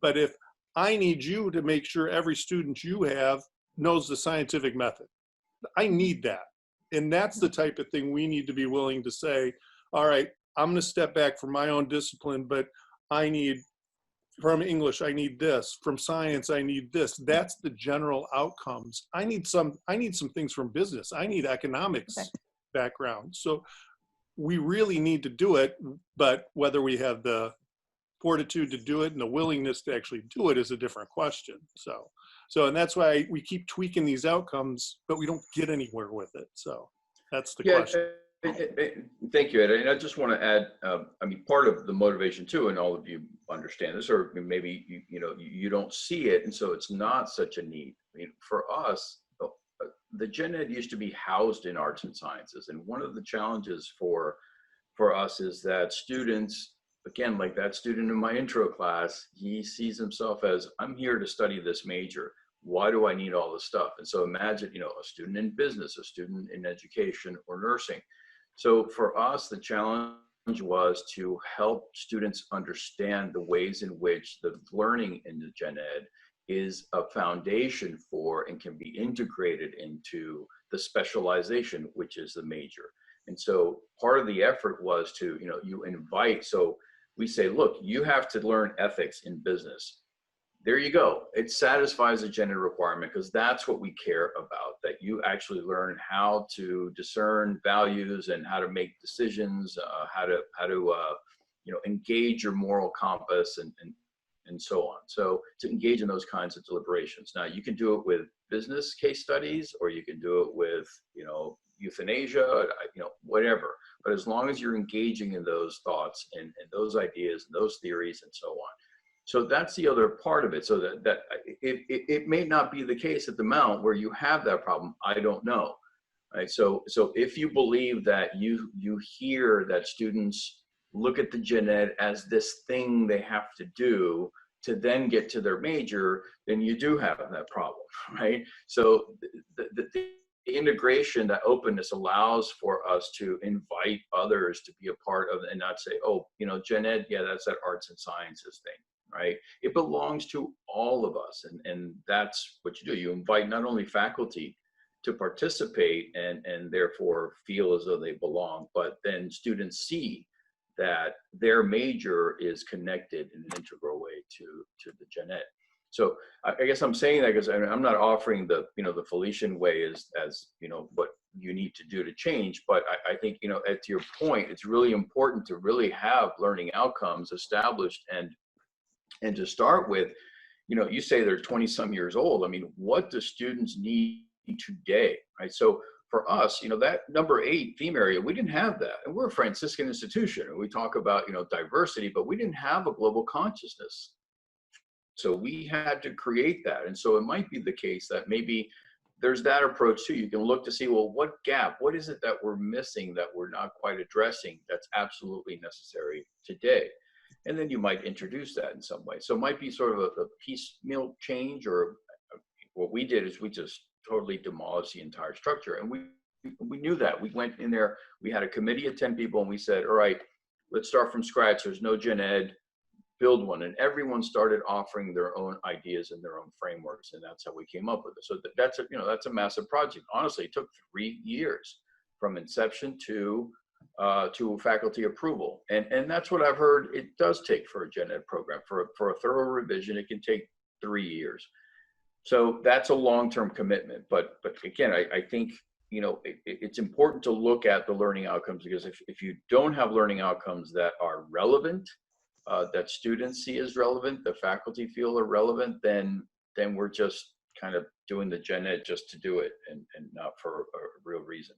But if I need you to make sure every student you have knows the scientific method, I need that. And that's the type of thing we need to be willing to say, all right, I'm going to step back from my own discipline, but I need, from English, I need this. From science, I need this. That's the general outcomes. I need some things from business. I need economics background. So we really need to do it, but whether we have the fortitude to do it and the willingness to actually do it is a different question. So and that's why we keep tweaking these outcomes, but we don't get anywhere with it. So that's the question. Thank you, Ed. And I just want to add, I mean, part of the motivation too, and all of you understand this, or maybe you don't see it, and so it's not such a need. I mean, for us, the Gen Ed used to be housed in arts and sciences, and one of the challenges for us is that students, again, like that student in my intro class, he sees himself as, I'm here to study this major. Why do I need all this stuff? And so imagine, a student in business, a student in education or nursing. So for us, the challenge was to help students understand the ways in which the learning in the Gen Ed is a foundation for and can be integrated into the specialization, which is the major. And so part of the effort was to, you invite, so we say, look, you have to learn ethics in business. There you go. It satisfies a Gen Ed requirement, because that's what we care about, that you actually learn how to discern values and how to make decisions, how to engage your moral compass and so on. So to engage in those kinds of deliberations. Now, you can do it with business case studies, or you can do it with, euthanasia, whatever. But as long as you're engaging in those thoughts and those ideas and those theories and so on. So that's the other part of it. So that it may not be the case at the Mount where you have that problem. I don't know. Right. So if you believe that you hear that students look at the Gen Ed as this thing they have to do to then get to their major, then you do have that problem, right? So the integration, that openness allows for us to invite others to be a part of it and not say, oh, Gen Ed, yeah, that's that arts and sciences thing. Right? It belongs to all of us. And that's what you do. You invite not only faculty to participate and therefore feel as though they belong, but then students see that their major is connected in an integral way to the Gen Ed. So I guess I'm saying that because I'm not offering the, the Felician way as what you need to do to change. But I think, to your point, it's really important to really have learning outcomes established and to start with, you say they're 20 some years old. I mean, what do students need today, right? So for us, that number 8 theme area, we didn't have that. And we're a Franciscan institution and we talk about, diversity, but we didn't have a global consciousness. So we had to create that. And so it might be the case that maybe there's that approach too. You can look to see, well, what gap, what is it that we're missing that we're not quite addressing that's absolutely necessary today? And then you might introduce that in some way. So it might be sort of a piecemeal change, or what we did is we just totally demolished the entire structure. And we knew that. We went in there, we had a committee of 10 people and we said, all right, let's start from scratch. There's no gen ed, build one. And everyone started offering their own ideas and their own frameworks. And that's how we came up with it. So that's a massive project. Honestly, it took 3 years from inception to faculty approval. And that's what I've heard it does take for a gen ed program. For a thorough revision, it can take 3 years. So that's a long-term commitment. But again, I think, it's important to look at the learning outcomes, because if you don't have learning outcomes that are relevant, that students see as relevant, the faculty feel are relevant, then we're just kind of doing the gen ed just to do it and not for a real reason.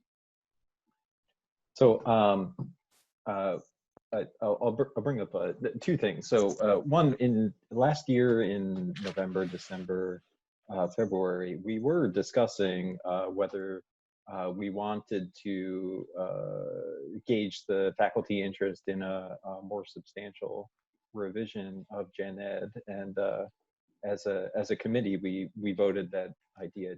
So I'll bring up 2 things. So one, in last year in November, December, February, we were discussing whether we wanted to gauge the faculty interest in a more substantial revision of gen ed, and as a committee, we voted that idea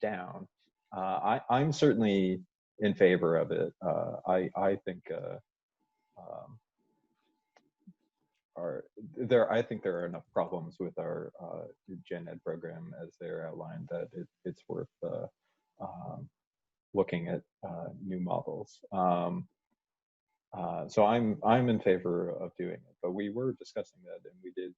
down. I'm certainly in favor of it. I think I think there are enough problems with our gen ed program as they're outlined that it's worth looking at new models. So I'm in favor of doing it, but we were discussing that and we did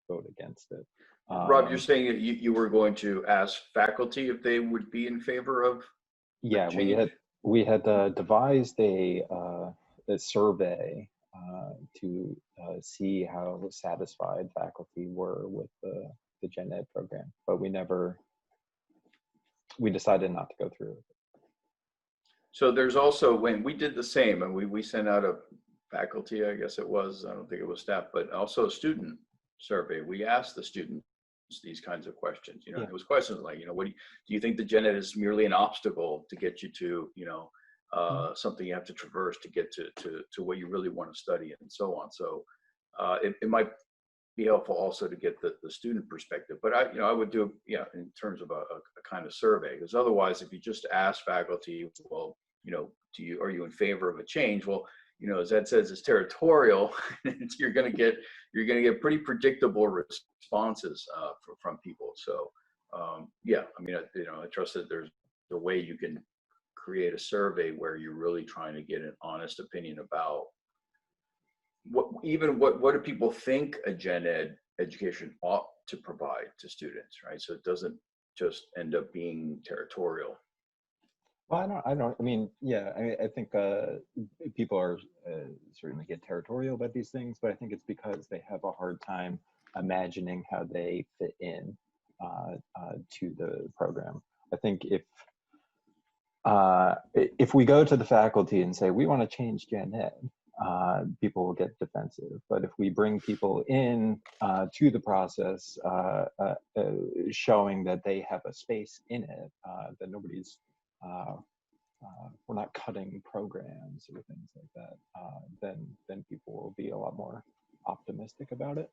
vote against it. Rob, you're saying that you were going to ask faculty if they would be in favor of? Yeah, we had devised a survey to see how satisfied faculty were with the gen ed program, but we decided not to go through with it. So there's also, when we did the same, and we sent out a faculty, I guess it was, I don't think it was staff, but also a student survey. We asked the students these kinds of questions. Yeah. It was questions like, what do you think the gen ed is merely an obstacle to get you to, something you have to traverse to get to what you really want to study, and so on. So it might be helpful also to get the student perspective, but I would do, in terms of a kind of survey, because otherwise, if you just ask faculty, well, are you in favor of a change? Well, as Ed says, it's territorial. you're going to get pretty predictable responses from people. So I trust that there's a way you can create a survey where you're really trying to get an honest opinion about what do people think a gen ed education ought to provide to students, right? So it doesn't just end up being territorial. Well, I think people are certainly get territorial about these things, but I think it's because they have a hard time imagining how they fit in to the program. I think if we go to the faculty and say we want to change gen ed, people will get defensive. But if we bring people in to the process, showing that they have a space in it, that nobody's we're not cutting programs or things like that, then people will be a lot more optimistic about it.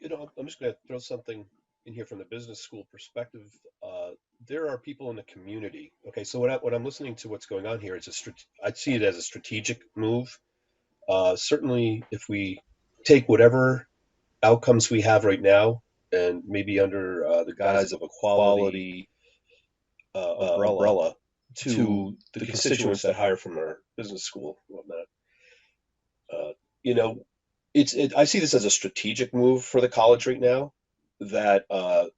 I'm just going to throw something in here from the business school perspective. There are people in the community. Okay, so when I'm listening to what's going on here, I see it as a strategic move. Certainly, if we take whatever outcomes we have right now, and maybe under the guise of a quality umbrella to the constituents that hire from our business school and whatnot, I see this as a strategic move for the college right now, that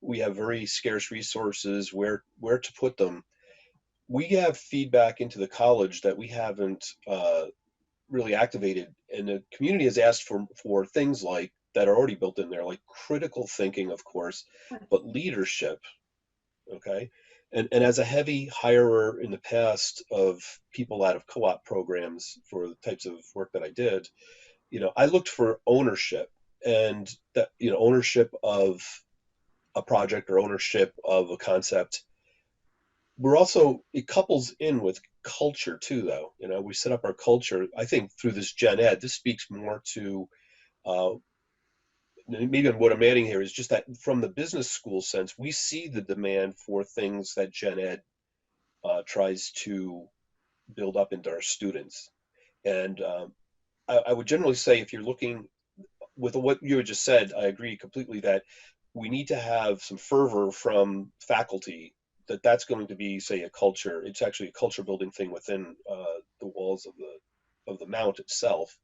we have very scarce resources. Where to put them? We have feedback into the college that we haven't really activated, and the community has asked for things like that are already built in there, like critical thinking, of course, but leadership. Okay. And as a heavy hirer in the past of people out of co-op programs for the types of work that I did, I looked for ownership, and that, ownership of a project or ownership of a concept. It couples in with culture too, though. We set up our culture, I think, through this Gen Ed. This speaks more to uh, maybe what I'm adding here is just that from the business school sense, we see the demand for things that Gen Ed tries to build up into our students. And I would generally say, if you're looking with what you had just said, I agree completely that we need to have some fervor from faculty, that's going to be, say, a culture. It's actually a culture building thing within the walls of the mount itself.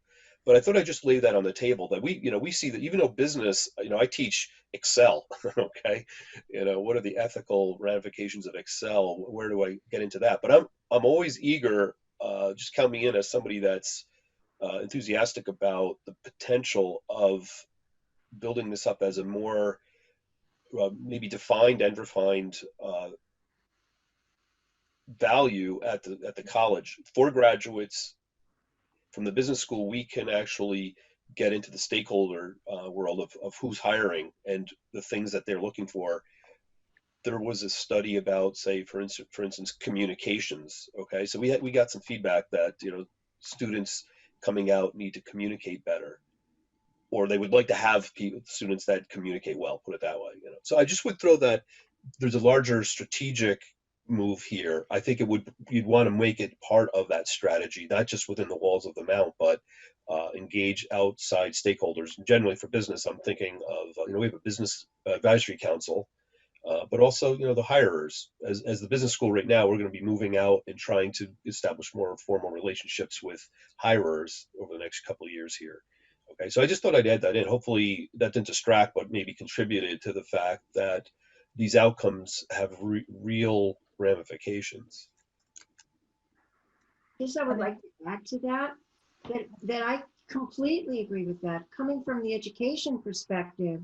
But I thought I'd just lay that on the table, that we see that even though business, I teach Excel, okay, what are the ethical ramifications of Excel? Where do I get into that? But I'm always eager. Just count me in as somebody that's enthusiastic about the potential of building this up as a more maybe defined and refined value at the college for graduates. From the business school, we can actually get into the stakeholder world of who's hiring and the things that they're looking for. There was a study about, say, for instance, communications. Okay, so we got some feedback that students coming out need to communicate better, or they would like to have students that communicate well. Put it that way. So I just would throw that there's a larger strategic move here. I think you'd want to make it part of that strategy, not just within the walls of the mount, but engage outside stakeholders. Generally, for business, I'm thinking of we have a business advisory council, but also the hirers. As the business school right now, we're going to be moving out and trying to establish more formal relationships with hirers over the next couple of years here. Okay, so I just thought I'd add that in. Hopefully that didn't distract, but maybe contributed to the fact that these outcomes have real ramifications. Yes, I would like to add to that, that I completely agree with that. Coming from the education perspective,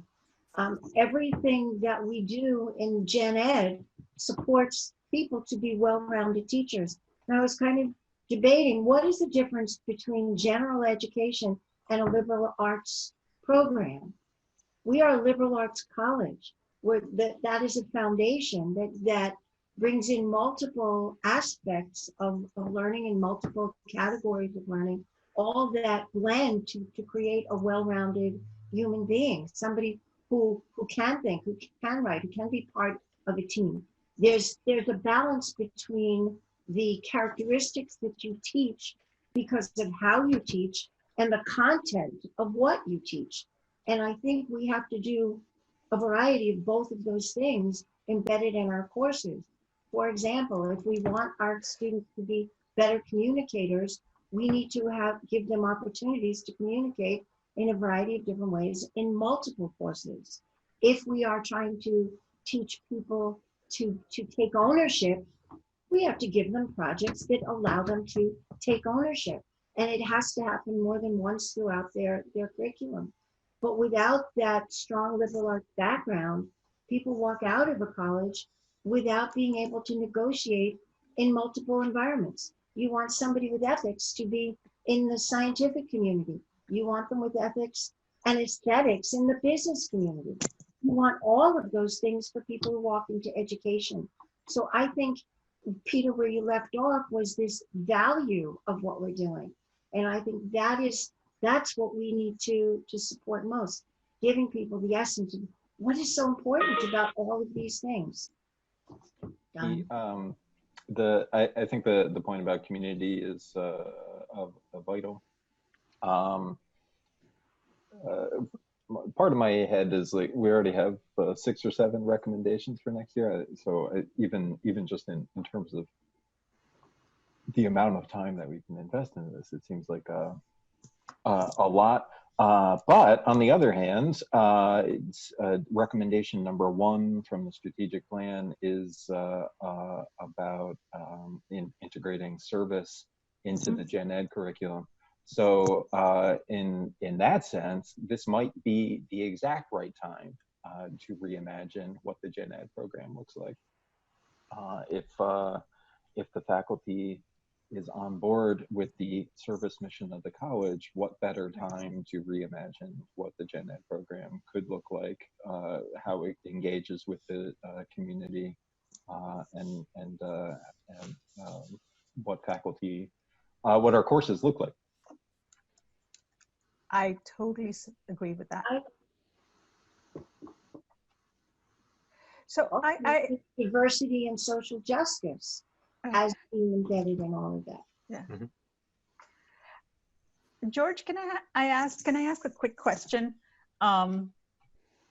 everything that we do in Gen Ed supports people to be well-rounded teachers. And I was kind of debating, what is the difference between general education and a liberal arts program? We are a liberal arts college, where that is a foundation that brings in multiple aspects of learning and multiple categories of learning, all that blend to create a well-rounded human being, somebody who can think, who can write, who can be part of a team. There's a balance between the characteristics that you teach because of how you teach and the content of what you teach. And I think we have to do a variety of both of those things embedded in our courses. For example, if we want our students to be better communicators, we need to give them opportunities to communicate in a variety of different ways in multiple courses. If we are trying to teach people to take ownership, we have to give them projects that allow them to take ownership. And it has to happen more than once throughout their curriculum. But without that strong liberal arts background, people walk out of a college without being able to negotiate in multiple environments. You want somebody with ethics to be in the scientific community. You want them with ethics and aesthetics in the business community. You want all of those things for people who walk into education. So I think, Peter, where you left off was this value of what we're doing. And I think that's what we need to support most, giving people the essence of what is so important about all of these things. I think the point about community is vital. Part of my head is like, we already have 6 or 7 recommendations for next year. So even just in terms of the amount of time that we can invest in this, it seems like a lot. But on the other hand, recommendation number 1 from the strategic plan is about integrating service into the gen ed curriculum. So in that sense, this might be the exact right time to reimagine what the gen ed program looks like. If the faculty is on board with the service mission of the college, what better time to reimagine what the gen ed program could look like, how it engages with the community, and what faculty, what our courses look like. I totally agree with that. So diversity and social justice as being embedded in all of that. Yeah. George, can I ask a quick question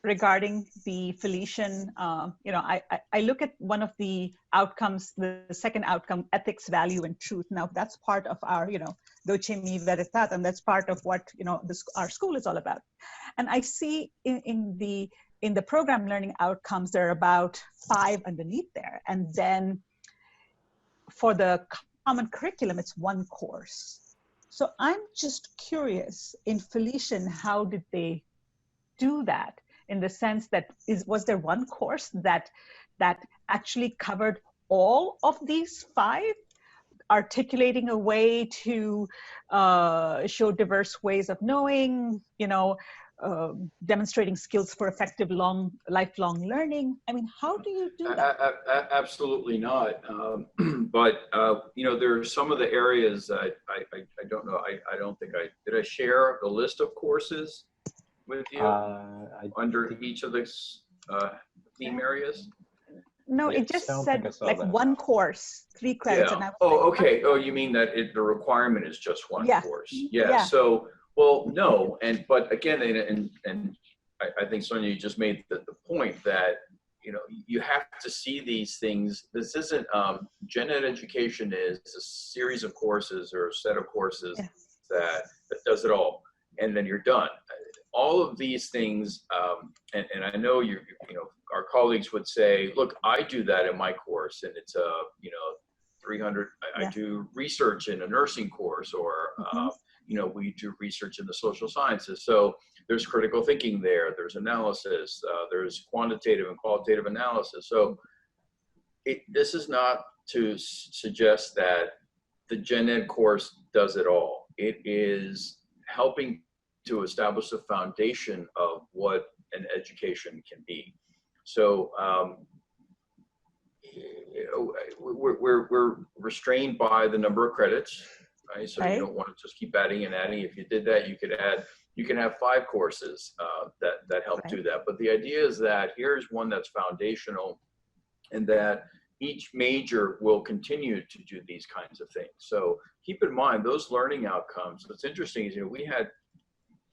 regarding the Felician? You know, I look at one of the outcomes, the second outcome, ethics, value, and truth. Now that's part of our, you know, Doce Mi Veritat, and that's part of what, you know, our school is all about. And I see in the program learning outcomes, there are about 5 underneath there. And then for the common curriculum, it's 1 course. So I'm just curious, in Felician, how did they do that? In the sense that, was there 1 course that actually covered all of these 5? Articulating a way to show diverse ways of knowing, you know, demonstrating skills for effective lifelong learning. I mean, how do you do that? Absolutely not. But you know, there are some of the areas I don't know. I don't think did I share the list of courses with you under each of the theme areas? No, it just said like 1 course, 3 credits. Yeah. And I was oh, like, okay. Oh, you mean that the requirement is just 1 yeah. course? Yeah. So, well, no, but again, and I think Sonia, you just made the point that, you know, you have to see these things. This isn't gen ed education is a series of courses or a set of courses that does it all, and then you're done. All of these things, and I know you know, our colleagues would say, look, I do that in my course, and it's a, you know, 300. I do research in a nursing course, or you know, we do research in the social sciences. So there's critical thinking there. There's analysis. There's quantitative and qualitative analysis. So this is not to suggest that the gen ed course does it all. It is helping to establish the foundation of what an education can be. So we're restrained by the number of credits, right? So you don't want to just keep adding and adding. If you did that, you can have 5 courses that help do that. But the idea is that here's one that's foundational, and that each major will continue to do these kinds of things. So keep in mind those learning outcomes. What's interesting is, you know, we had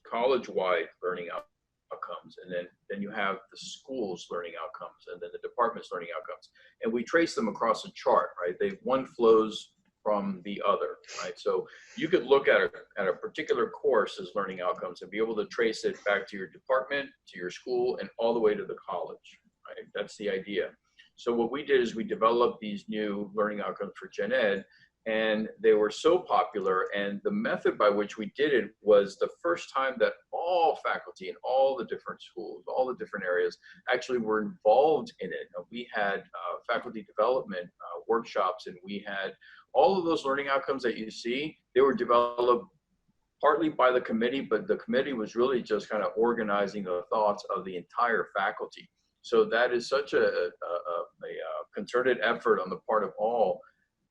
college-wide learning outcomes, and then you have the school's learning outcomes, and then the department's learning outcomes, and we trace them across a chart, right? One flows from the other, right? So you could look at a particular course's learning outcomes and be able to trace it back to your department, to your school, and all the way to the college, right? That's the idea. So what we did is we developed these new learning outcomes for gen ed, and they were so popular, and the method by which we did it was the first time that all faculty in all the different schools, all the different areas, actually were involved in it. We had faculty development workshops, and we had all of those learning outcomes that you see. They were developed partly by the committee, but the committee was really just kind of organizing the thoughts of the entire faculty. So that is such a concerted effort on the part of all,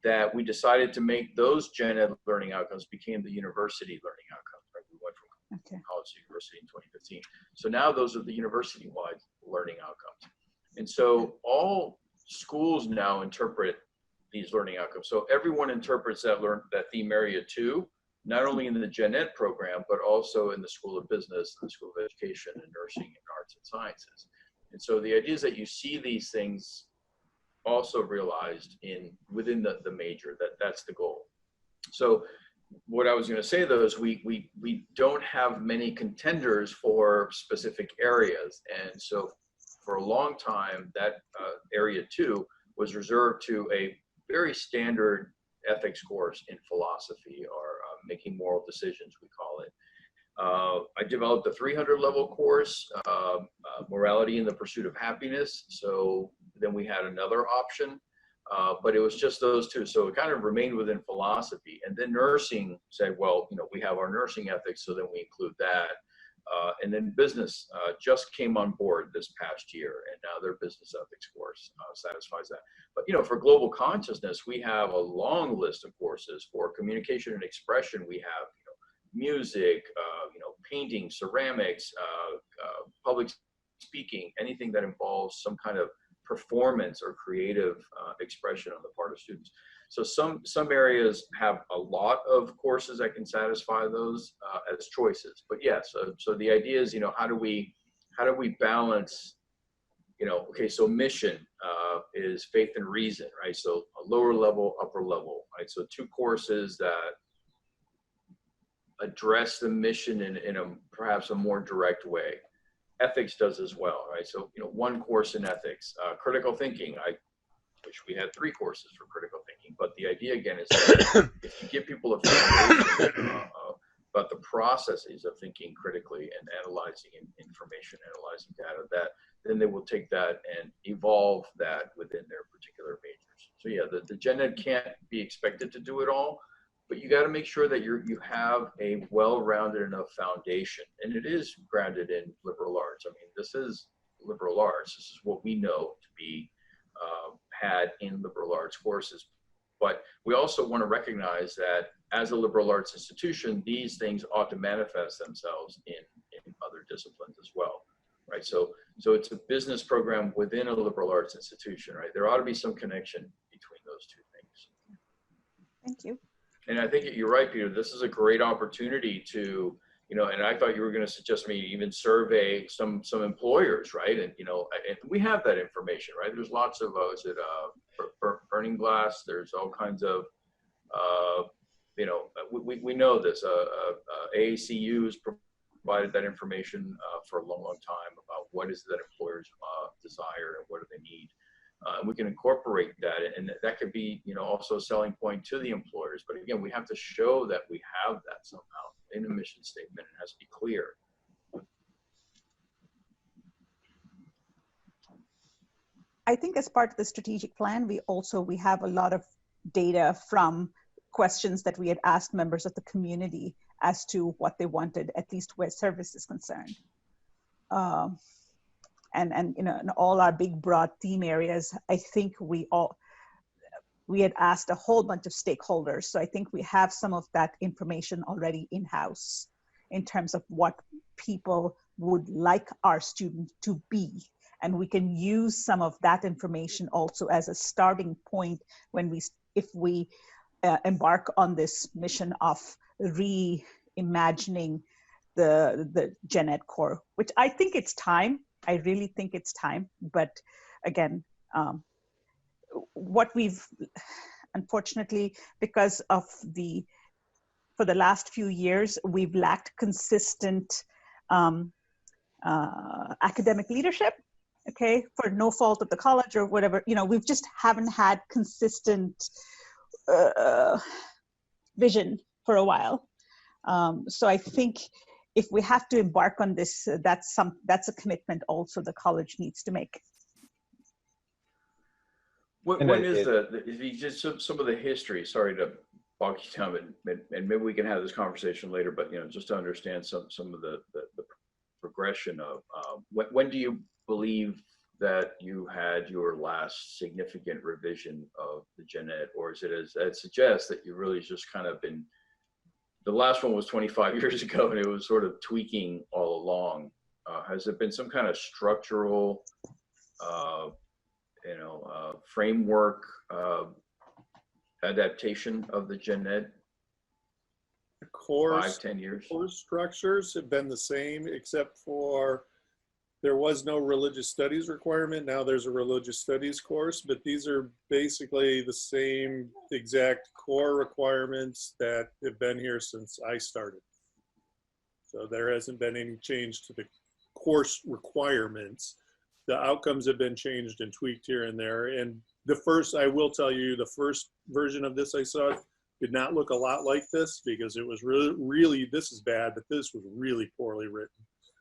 that we decided to make those gen ed learning outcomes became the university learning outcomes, right? We went from college to university in 2015. So now those are the university-wide learning outcomes. And so all schools now interpret these learning outcomes. So everyone interprets that theme area 2, not only in the gen ed program, but also in the School of Business, the School of Education, and Nursing, and Arts and Sciences. And so the idea is that you see these things also realized within the major, that's the goal. So what I was going to say though is we don't have many contenders for specific areas, and so for a long time that area 2 was reserved to a very standard ethics course in philosophy, or making moral decisions, we call it. I developed a 300 level course, morality in the pursuit of happiness. So then we had another option, but it was just those two. So it kind of remained within philosophy. And then nursing said, well, we have our nursing ethics, so then we include that. And then business just came on board this past year, and now their business ethics course satisfies that. But for global consciousness, we have a long list of courses. For communication and expression, we have music, painting, ceramics, public speaking, anything that involves some kind of performance or creative expression on the part of students. So some areas have a lot of courses that can satisfy those as choices. But yes, so the idea is, how do we balance, okay, so mission is faith and reason, right? So a lower level, upper level, right? So 2 courses that address the mission in a perhaps a more direct way. Ethics does as well, right? So 1 course in ethics. Critical thinking, I wish we had 3 courses for critical thinking, but the idea again is that if you give people a foundation about the processes of thinking critically and analyzing information, analyzing data, that then they will take that and evolve that within their particular majors. So yeah, the gen ed can't be expected to do it all, but you got to make sure that you have a well-rounded enough foundation, and it is grounded in liberal arts. I mean, this is liberal arts. This is what we know to be had in liberal arts courses. But we also want to recognize that as a liberal arts institution, these things ought to manifest themselves in other disciplines as well, right? So it's a business program within a liberal arts institution, right? There ought to be some connection between those 2 things. Thank you. And I think you're right, Peter. This is a great opportunity to, and I thought you were going to suggest me even survey some employers, right? And and we have that information, right? There's lots of Burning Glass. There's all kinds of, we know this. AACU has provided that information for a long time about what is that employers desire and what do they need. We can incorporate that, and that could be, also a selling point to the employers. But again, we have to show that we have that somehow in a mission statement. It has to be clear. I think as part of the strategic plan, we have a lot of data from questions that we had asked members of the community as to what they wanted, at least where service is concerned. And in all our big broad theme areas, I think we had asked a whole bunch of stakeholders. So I think we have some of that information already in-house in terms of what people would like our students to be. And we can use some of that information also as a starting point if we embark on this mission of reimagining the Gen Ed core, which I think it's time. I really think it's time. But again, what we've, unfortunately, because of for the last few years, we've lacked consistent academic leadership, okay, for no fault of the college or whatever. We just haven't had consistent vision for a while. So I think if we have to embark on this, that's a commitment also the college needs to make. When is just some of the history? Sorry to bog you down, and maybe we can have this conversation later. But just to understand some of the progression of when do you believe that you had your last significant revision of the Gen Ed, or is it as that suggests that you really just kind of been? The last one was 25 years ago, and it was sort of tweaking all along. Has there been some kind of structural, framework adaptation of the Gen Ed? The course, 5-10 years. Course structures have been the same, except for there was no religious studies requirement. Now there's a religious studies course, but these are basically the same exact core requirements that have been here since I started. So there hasn't been any change to the course requirements. The outcomes have been changed and tweaked here and there. And the first, I will tell you, the first version of this I saw did not look a lot like this, because it was really, this is bad, but this was really poorly written.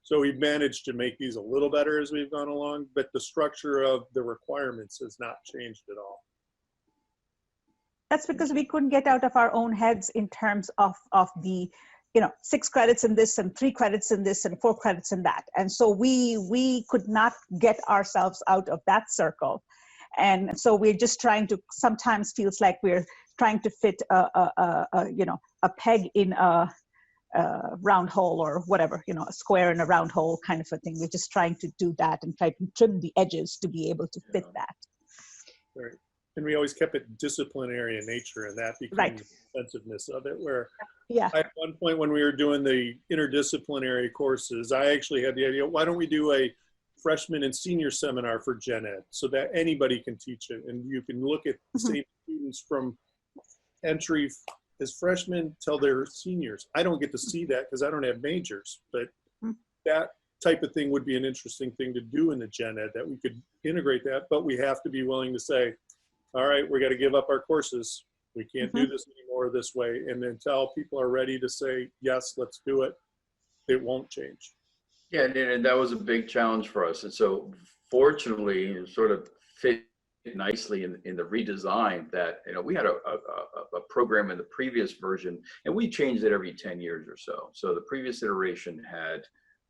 So we've managed to make these a little better as we've gone along, but the structure of the requirements has not changed at all. That's because we couldn't get out of our own heads in terms of the, 6 credits in this and 3 credits in this and 4 credits in that. And so we could not get ourselves out of that circle. And so we're just trying to, sometimes feels like we're trying to fit a peg in a round hole, or whatever, a square in a round hole kind of a thing. We're just trying to do that and try to trim the edges to be able to fit that. Right. And we always kept it disciplinary in nature, and that became the defensiveness of it, where at one point when we were doing the interdisciplinary courses, I actually had the idea, why don't we do a freshman and senior seminar for Gen Ed so that anybody can teach it, and you can look at the same students from entry as freshmen till they're seniors. I don't get to see that because I don't have majors, but that type of thing would be an interesting thing to do in the Gen Ed, that we could integrate that, but we have to be willing to say, all right, we got to give up our courses. We can't do this anymore this way. And until people are ready to say, yes, let's do it, it won't change. Yeah, and that was a big challenge for us. And so fortunately, it sort of fit nicely in the redesign that, we had a program in the previous version, and we changed it every 10 years or so. So the previous iteration had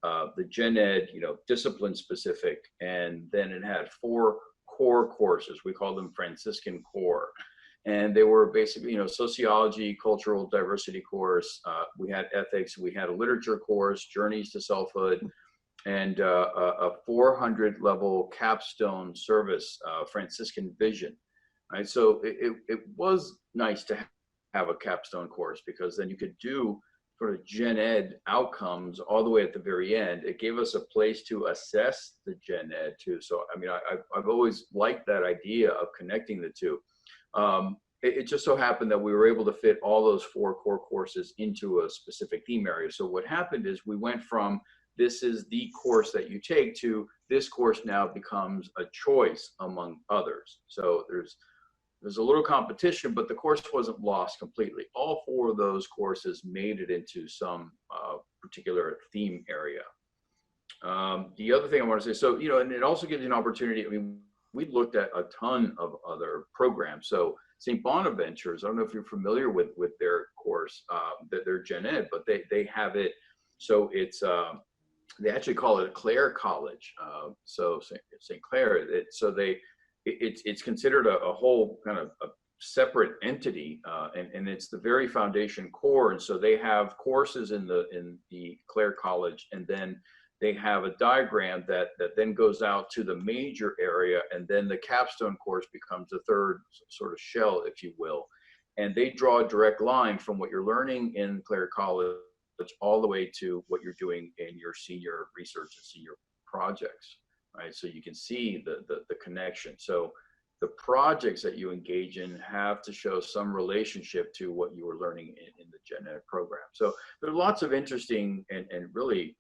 the Gen Ed, discipline specific, and then it had 4 core courses. We called them Franciscan core. And they were basically, sociology, cultural diversity course. We had ethics. We had a literature course, journeys to selfhood, and a 400 level capstone service, Franciscan vision. Right. So it was nice to have a capstone course, because then you could do sort of Gen Ed outcomes all the way at the very end. It gave us a place to assess the Gen Ed too. So, I mean, I've always liked that idea of connecting the two. It just so happened that we were able to fit all those 4 core courses into a specific theme area. So what happened is we went from, this is the course that you take, to this course now becomes a choice among others. So there's a little competition, but the course wasn't lost completely. All 4 of those courses made it into some particular theme area. The other thing I want to say, so, and it also gives you an opportunity. I mean, we looked at a ton of other programs. So St. Bonaventures, I don't know if you're familiar with their course, their Gen Ed, but they have it. So it's, they actually call it a Clare College. So St. Clare, it's considered a whole kind of a separate entity, and it's the very foundation core. And so they have courses in the Clare College, and then they have a diagram that then goes out to the major area, and then the capstone course becomes the third sort of shell, if you will. And they draw a direct line from what you're learning in Clare College all the way to what you're doing in your senior research and senior projects, right? So you can see the connection. So the projects that you engage in have to show some relationship to what you were learning in the Gen Ed program. So there are lots of interesting and really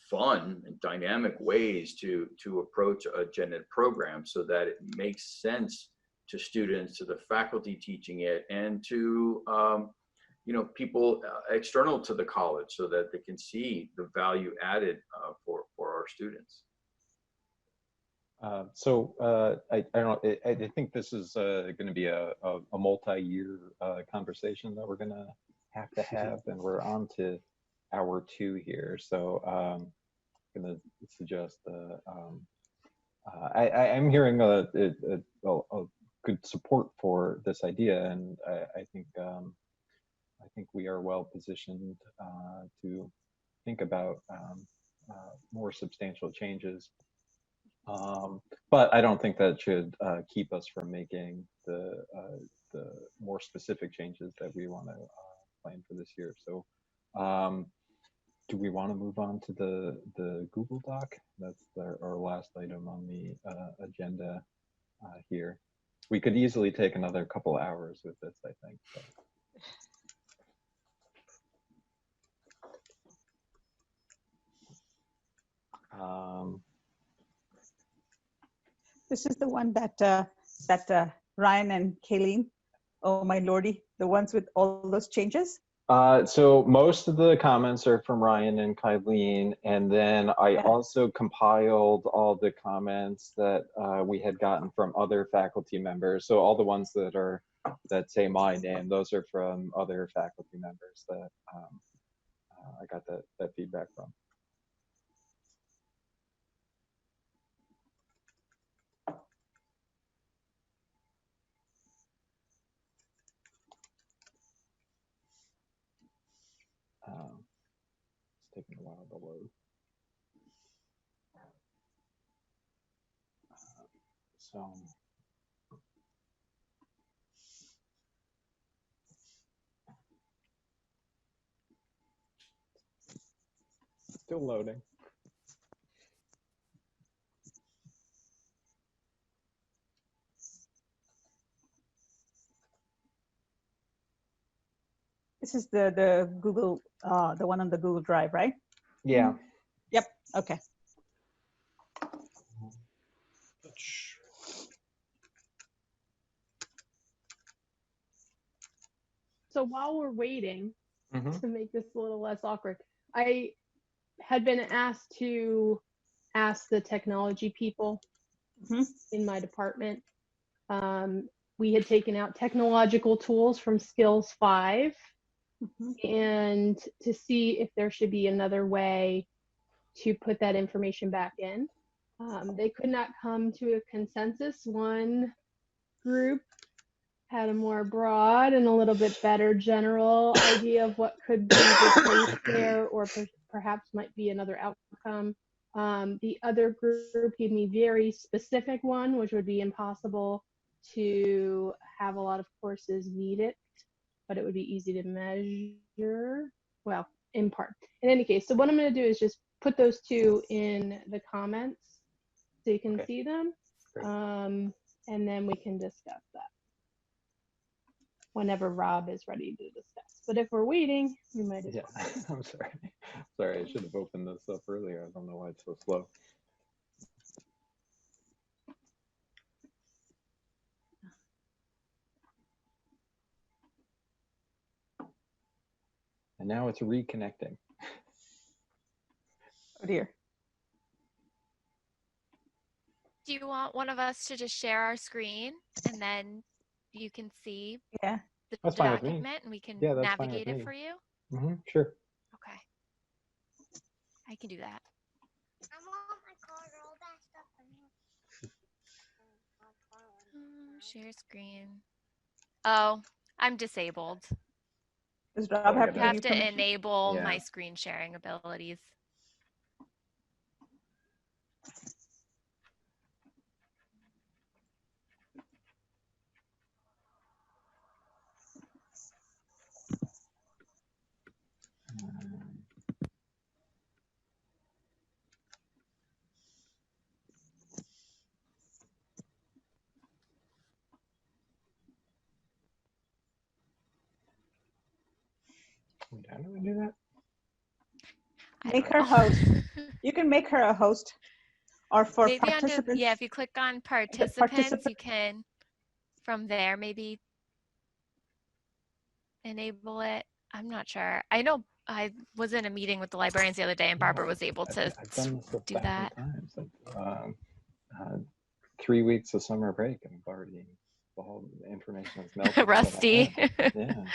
fun and dynamic ways to approach a Gen Ed program so that it makes sense to students, to the faculty teaching it, and to people external to the college, so that they can see the value added for our students. I don't know, I think this is going to be a multi-year conversation that we're going to have, and we're on to hour 2 here. So I'm going to suggest I'm hearing a good support for this idea, and I think we are well positioned to think about more substantial changes. But I don't think that should keep us from making the more specific changes that we want to plan for this year. So Do we want to move on to the Google Doc? That's our last item on the agenda here. We could easily take another couple hours with this, I think. But. This is the one that Ryan and Kayleen, oh my lordy, the ones with all those changes. So most of the comments are from Ryan and Kylene, and then I also compiled all the comments that we had gotten from other faculty members. So all the ones that say my name, those are from other faculty members that I got that feedback from. It's taking a while to load. So. Still loading. This is the Google, the one on the Google Drive, right? Yeah. Yep. Okay. So while we're waiting to make this a little less awkward, I had been asked to ask the technology people in my department. We had taken out technological tools from Skills 5 and to see if there should be another way to put that information back in. They could not come to a consensus. One group had a more broad and a little bit better general idea of what could be replaced there or perhaps might be another outcome. The other group gave me very specific one, which would be impossible to have a lot of courses meet it, but it would be easy to measure, well, in part. In any case, so what I'm going to do is just put those two in the comments so you can see them, and then we can discuss that whenever Rob is ready to discuss. But if we're waiting, we might as well. I'm sorry. Sorry, I should have opened this up earlier. I don't know why it's so slow. And now it's reconnecting. Oh dear. Do you want one of us to just share our screen and then you can see the That's fine with me. document and we can Yeah, that's fine navigate with it me. for you? Sure. Okay. I can do that. Share screen. Oh, I'm disabled. Does Rob have You to have give to you permission? enable my screen sharing abilities. How do we do that? Make her host. You can make her a host. Or for maybe participants. if you click on participants, you can, from there, maybe enable it. I'm not sure. I know I was in a meeting with the librarians the other day and Barbara was able to I've done this do that. times. Like, 3 weeks of summer break and I've already, all the information is melted. Rusty. Yeah.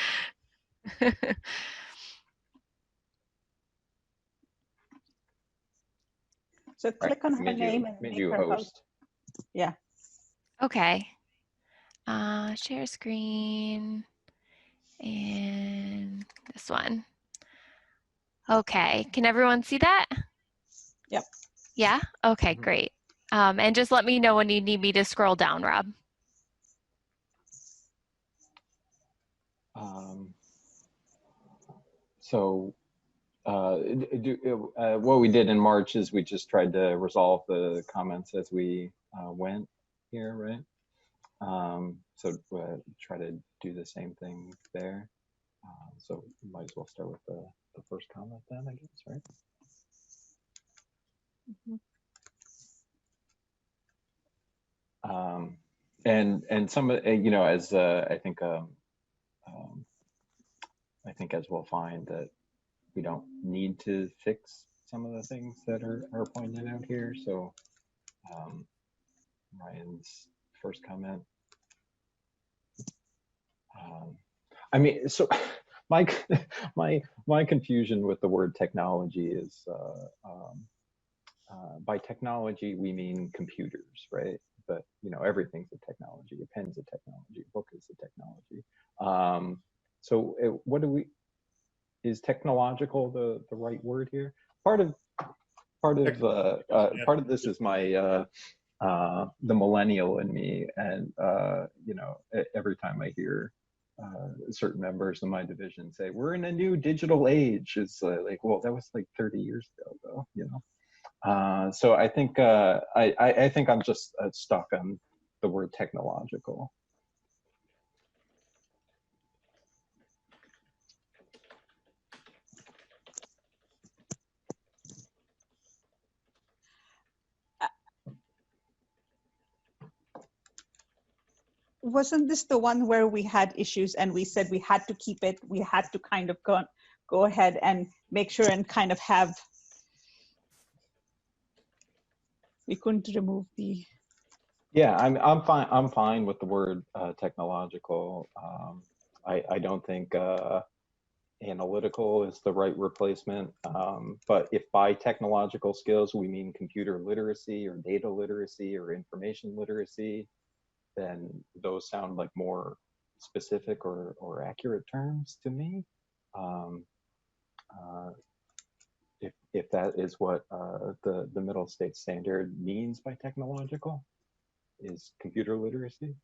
So click on her name and make her host. Yeah. Okay. Share screen and this one. Okay. Can everyone see that? Yep. Yeah? Okay, great. And just let me know when you need me to scroll down, Rob. So what we did in March is we just tried to resolve the comments as we went here, right? So try to do the same thing there. So we might as well start with the first comment then, I guess, right? And some, as I think as we'll find that we don't need to fix some of the things that are pointed out here. So Ryan's first comment. I mean, so my confusion with the word technology is by technology we mean computers, right? But everything's a technology. A pen's a technology. A book is a technology. So what do we? Is technological the right word here? Part of this is my the millennial in me, and every time I hear certain members of my division say we're in a new digital age, it's like, well, that was like 30 years ago, though, so I think I think I'm just stuck on the word technological. Wasn't this the one where we had issues and we said we had to keep it, we had to kind of go ahead and make sure and kind of have, we couldn't remove the. Yeah, I'm fine with the word technological. I don't think analytical is the right replacement. But if by technological skills we mean computer literacy or data literacy or information literacy, then those sound like more specific or accurate terms to me. If that is what the middle state standard means by technological, is computer literacy.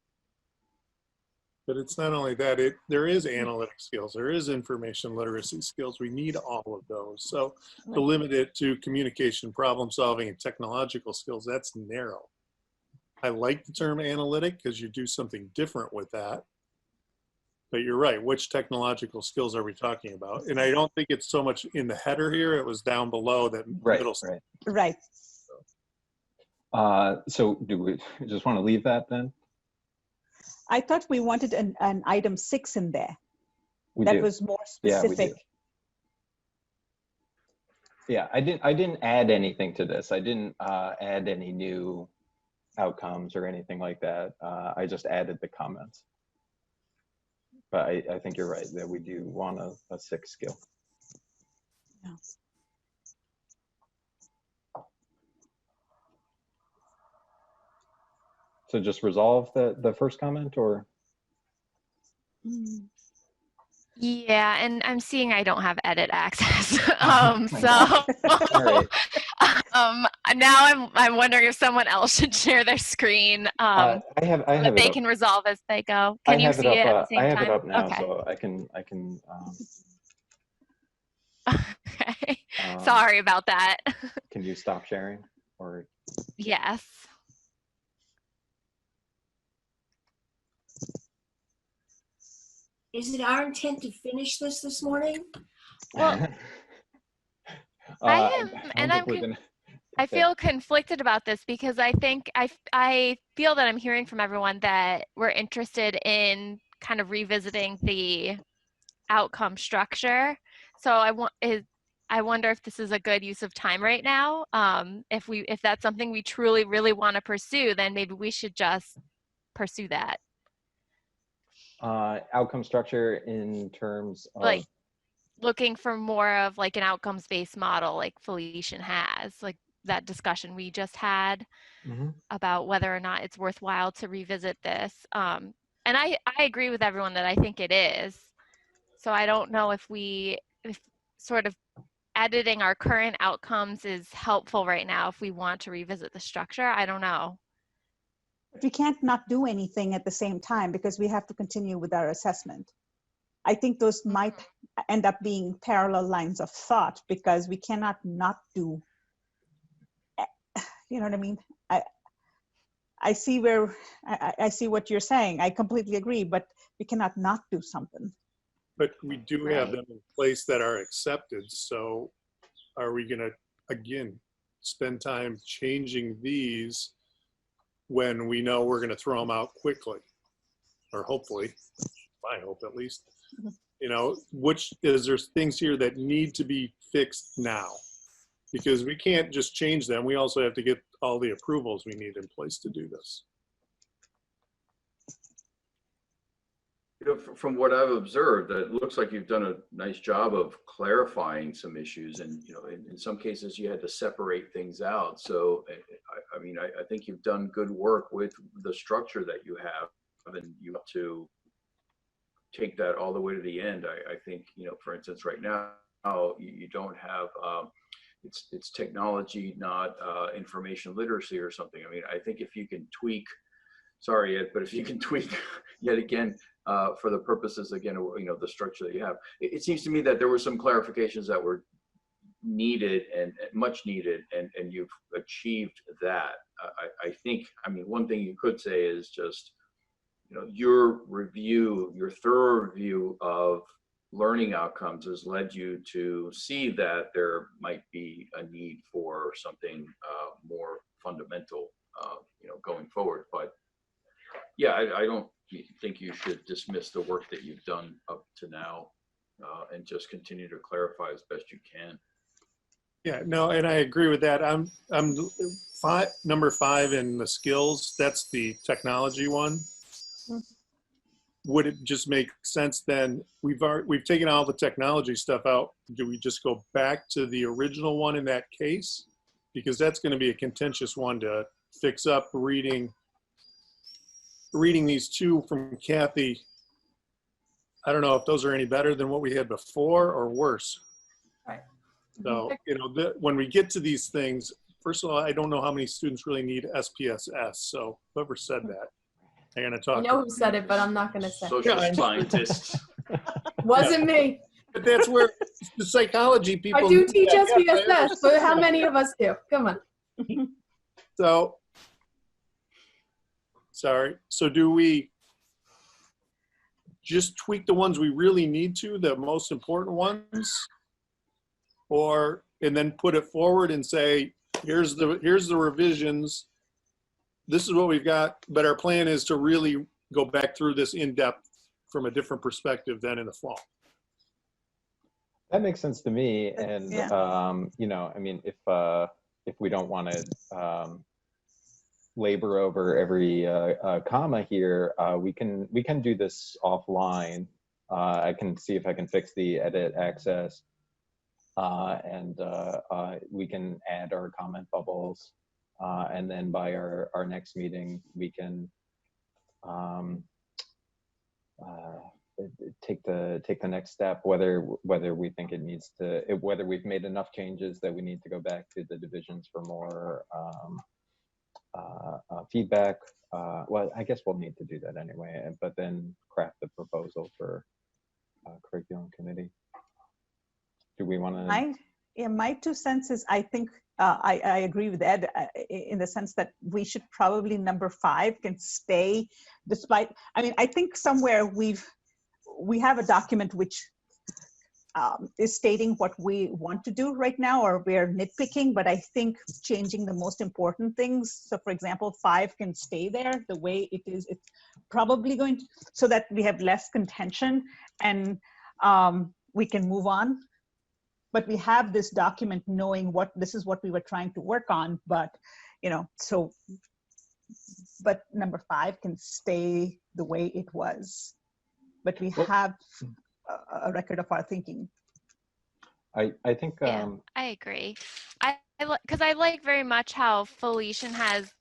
But it's not only that, there is analytic skills, there is information literacy skills. We need all of those. So to limit it to communication, problem solving, and technological skills, that's narrow. I like the term analytic because you do something different with that. But you're right, which technological skills are we talking about? And I don't think it's so much in the header here, it was down below that middle. Right. So do we just want to leave that then? I thought we wanted an item 6 in there. That was more specific. Yeah, I didn't add anything to this. I didn't add any new outcomes or anything like that. I just added the comments. But I think you're right that we do want a 6th skill. Yeah. So just resolve the first comment, or? Yeah, and I'm seeing I don't have edit access. Now I'm wondering if someone else should share their screen. I have they it can up. resolve as they go. Can you see it at the same time? I have it up now, okay. so I can. Okay. Sorry about that. Can you stop sharing, or? Yes. Is it our intent to finish this morning? Well, I feel conflicted about this because I think I feel that I'm hearing from everyone that we're interested in kind of revisiting the outcome structure. So I wonder if this is a good use of time right now. If that's something we truly really want to pursue, then maybe we should just pursue that. Outcome structure in terms of like looking for more of like an outcomes-based model like Felician has, like that discussion we just had about whether or not it's worthwhile to revisit this. And I agree with everyone that I think it is. So I don't know if sort of editing our current outcomes is helpful right now if we want to revisit the structure. I don't know. We can't not do anything at the same time because we have to continue with our assessment. I think those might end up being parallel lines of thought, because we cannot not do, you know what I mean? I see where, I see what you're saying. I completely agree, but we cannot not do something. But we do have them in place that are accepted. So are we going to, again, spend time changing these when we know we're going to throw them out quickly? Or hopefully, I hope at least. You know, which is there's things here that need to be fixed now, because we can't just change them. We also have to get all the approvals we need in place to do this. You know, from what I've observed, it looks like you've done a nice job of clarifying some issues, and you know, in some cases you had to separate things out. So, I mean, I think you've done good work with the structure that you have, and you have to take that all the way to the end. I think, you know, for instance, right now you don't have it's technology, not information literacy or something. I mean, I think if you can tweak, sorry Ed, but if you can tweak yet again for the purposes again of, you know, the structure that you have, it seems to me that there were some clarifications that were needed and much needed, and you've achieved that. I think, I mean, one thing you could say is just, you know, your review, your thorough review of learning outcomes has led you to see that there might be a need for something more fundamental, you know, going forward. But yeah, I don't think you should dismiss the work that you've done up to now, and just continue to clarify as best you can. Yeah, no, and I agree with that. I'm number 5 in the skills. That's the technology one. Would it just make sense then? We've taken all the technology stuff out. Do we just go back to the original one in that case? Because that's going to be a contentious one to fix up. Reading these two from Kathy, I don't know if those are any better than what we had before or worse. Right. So, you know, when we get to these things, first of all, I don't know how many students really need SPSS. So whoever said that, I'm going to talk. I know who said it, but I'm not going to say. Social scientists. Wasn't me. But that's where the psychology people. I do teach SPSS, but how many of us do? Come on. So, sorry. So do we just tweak the ones we really need to, the most important ones? And then put it forward and say, here's the revisions. This is what we've got, but our plan is to really go back through this in depth from a different perspective than in the fall. That makes sense to me. And, you know, I mean, if we don't want to labor over every comma here, we can do this offline. I can see if I can fix the edit access, and we can add our comment bubbles. And then by our next meeting, we can take the next step, whether we think it needs to, whether we've made enough changes that we need to go back to the divisions for more feedback. Well, I guess we'll need to do that anyway, but then craft the proposal for curriculum committee. Do we want to? My 2 cents is, I think I agree with Ed in the sense that we should probably number 5 can stay despite, I mean, I think somewhere we have a document which is stating what we want to do right now, or we're nitpicking, but I think changing the most important things. So for example, 5 can stay there the way it is. It's probably going to, so that we have less contention and we can move on. But we have this document knowing this is what we were trying to work on, but, you know, so, but number 5 can stay the way it was, but we have a record of our thinking. I think. Yeah, I agree. Because I like very much how Felician has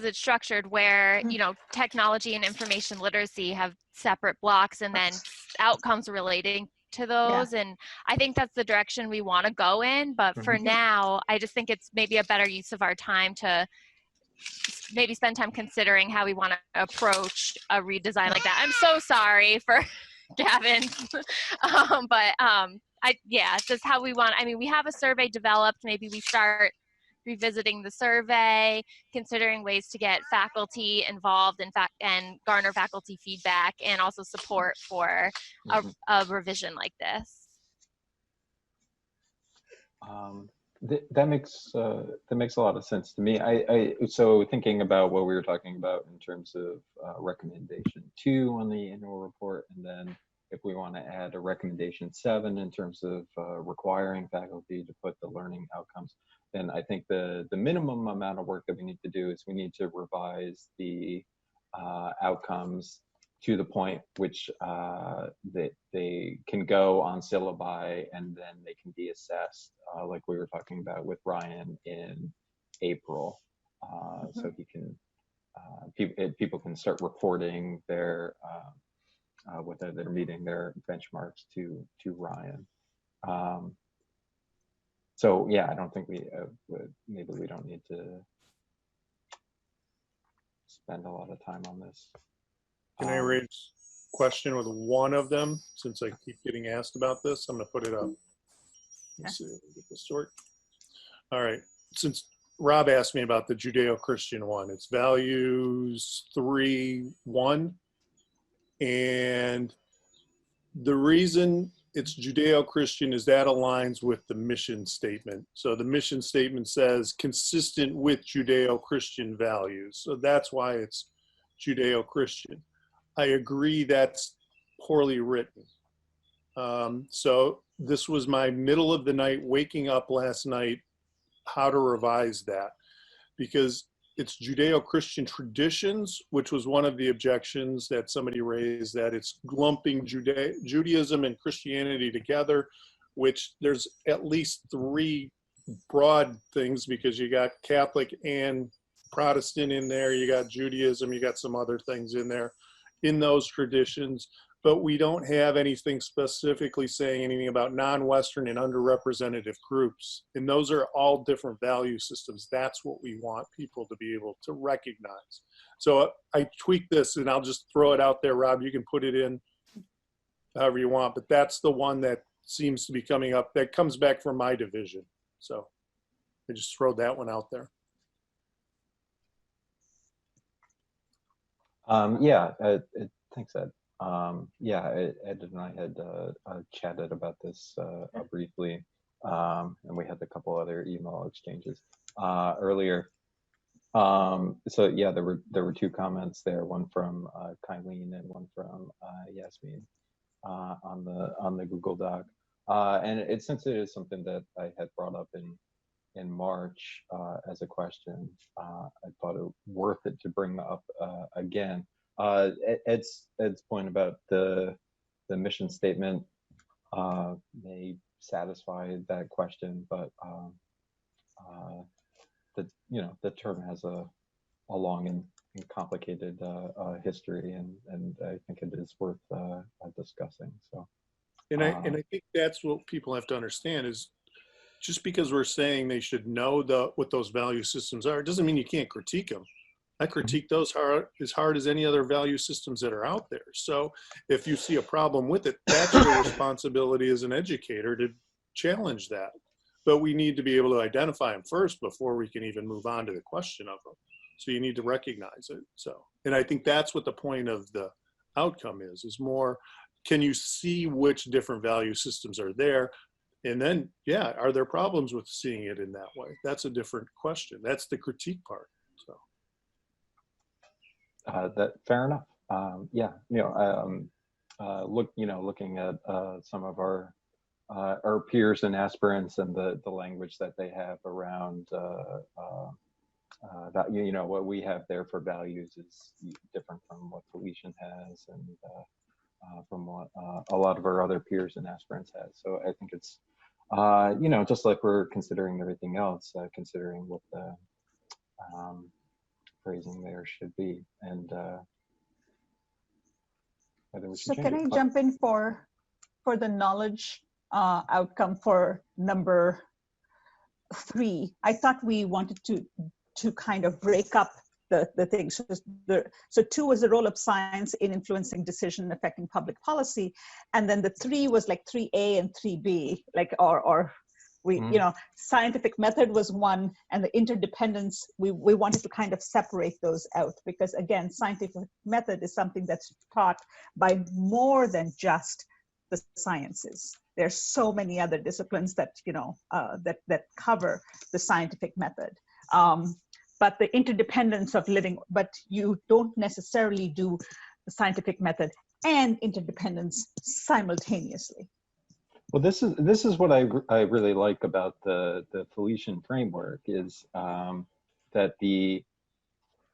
it structured where, you know, technology and information literacy have separate blocks and then outcomes relating to those. And I think that's the direction we want to go in. But for now, I just think it's maybe a better use of our time to maybe spend time considering how we want to approach a redesign like that. I'm so sorry for Gavin. Yeah, it's just how we want. I mean, we have a survey developed. Maybe we start revisiting the survey, considering ways to get faculty involved and garner faculty feedback and also support for a revision like this. That makes a lot of sense to me. So thinking about what we were talking about in terms of recommendation 2 on the annual report, and then if we want to add a recommendation 7 in terms of requiring faculty to put the learning outcomes, then I think the minimum amount of work that we need to do is we need to revise the outcomes to the point which that they can go on syllabi and then they can be assessed, like we were talking about with Ryan in April. So he can, people can start reporting their, whether they're meeting their benchmarks to Ryan. So yeah, I don't think maybe we don't need to spend a lot of time on this. Can I raise a question with one of them, since I keep getting asked about this? I'm going to put it up. Let's see if we get this short. All right. Since Rob asked me about the Judeo-Christian one, it's values 3.1. And the reason it's Judeo-Christian is that aligns with the mission statement. So the mission statement says consistent with Judeo-Christian values. So that's why it's Judeo-Christian. I agree that's poorly written. So this was my middle of the night, waking up last night, how to revise that. Because it's Judeo-Christian traditions, which was one of the objections that somebody raised, that it's lumping Judaism and Christianity together, which there's at least 3 broad things, because you got Catholic and Protestant in there, you got Judaism, you got some other things in there in those traditions, but we don't have anything specifically saying anything about non-Western and underrepresented groups. And those are all different value systems. That's what we want people to be able to recognize. So I tweaked this, and I'll just throw it out there, Rob, you can put it in however you want, but that's the one that seems to be coming up, that comes back from my division. So I just throw that one out there. Yeah, thanks, Ed. Yeah, Ed and I had chatted about this briefly, and we had a couple other email exchanges earlier. So yeah, there were 2 comments there, one from Kylene and one from Yasmin on the Google Doc, and since it is something that I had brought up in March as a question, I thought it worth it to bring up again. Ed's point about the mission statement may satisfy that question, but the term has a long and complicated history, and I think it is worth discussing. So, and I think that's what people have to understand is, just because we're saying they should know what those value systems are, it doesn't mean you can't critique them. I critique those as hard as any other value systems that are out there. So if you see a problem with it, that's your responsibility as an educator to challenge that. But we need to be able to identify them first before we can even move on to the question of them. So you need to recognize it. So, and I think that's what the point of the outcome is more, can you see which different value systems are there? And then, yeah, are there problems with seeing it in that way? That's a different question. That's the critique part. So, that fair enough. Yeah, looking at some of our peers and aspirants and the language that they have around that, what we have there for values is different from what Felician has, and from what a lot of our other peers and aspirants has. So I think it's just like we're considering everything else, considering what the phrasing there should be, and whether we should so can I it. jump in for the knowledge outcome for number 3? I thought we wanted to kind of break up the thing. So 2 was the role of science in influencing decision affecting public policy. And then the 3 was like 3A and 3B, like, or we, you know, scientific method was 1, and the interdependence, we wanted to kind of separate those out, because again, scientific method is something that's taught by more than just the sciences. There's so many other disciplines that, you know, that cover the scientific method. But the interdependence of living, but you don't necessarily do the scientific method and interdependence simultaneously. Well, this is what I really like about the Felician framework is that the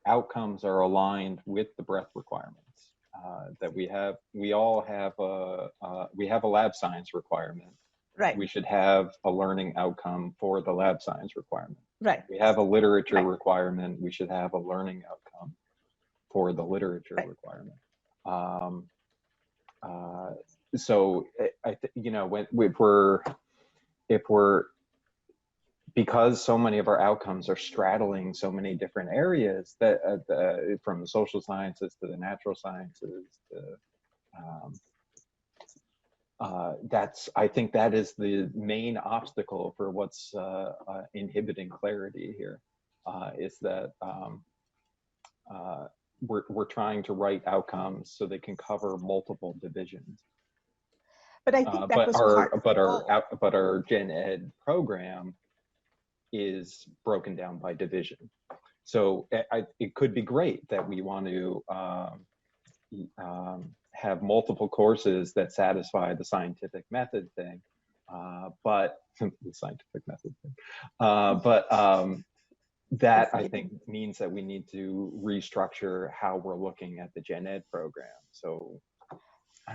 outcomes are aligned with the breadth requirements. That we all have a lab science requirement. Right. We should have a learning outcome for the lab science requirement. Right. We have a literature requirement. We should have a learning outcome for the literature requirement. So you know, if we're because so many of our outcomes are straddling so many different areas, that from the social sciences to the natural sciences to I think that is the main obstacle for what's inhibiting clarity here, is that we're trying to write outcomes so they can cover multiple divisions. But I think that was but our Gen Ed program is broken down by division. So it could be great that we want to have multiple courses that satisfy the scientific method thing, but the scientific method thing, that I think means that we need to restructure how we're looking at the Gen Ed program. So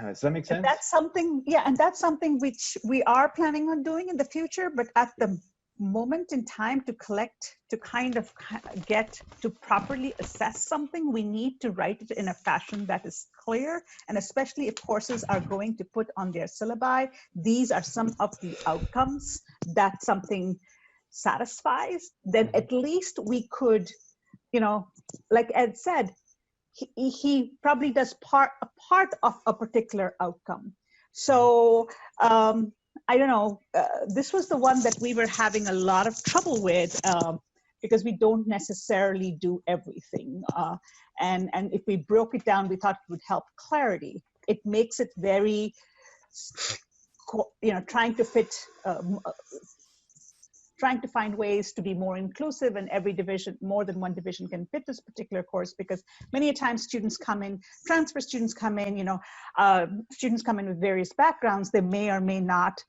does that make sense? And that's something, yeah, and that's something which we are planning on doing in the future, but at the moment in time to kind of get to properly assess something, we need to write it in a fashion that is clear, and especially if courses are going to put on their syllabi, these are some of the outcomes that something satisfies, then at least we could, you know, like Ed said, he probably does a part of a particular outcome. So I don't know, this was the one that we were having a lot of trouble with, because we don't necessarily do everything. And if we broke it down, we thought it would help clarity. It makes it very, you know, trying to fit, trying to find ways to be more inclusive, and every division, more than one division can fit this particular course, because many a times students come in, transfer students come in, you know, students come in with various backgrounds, they may or may not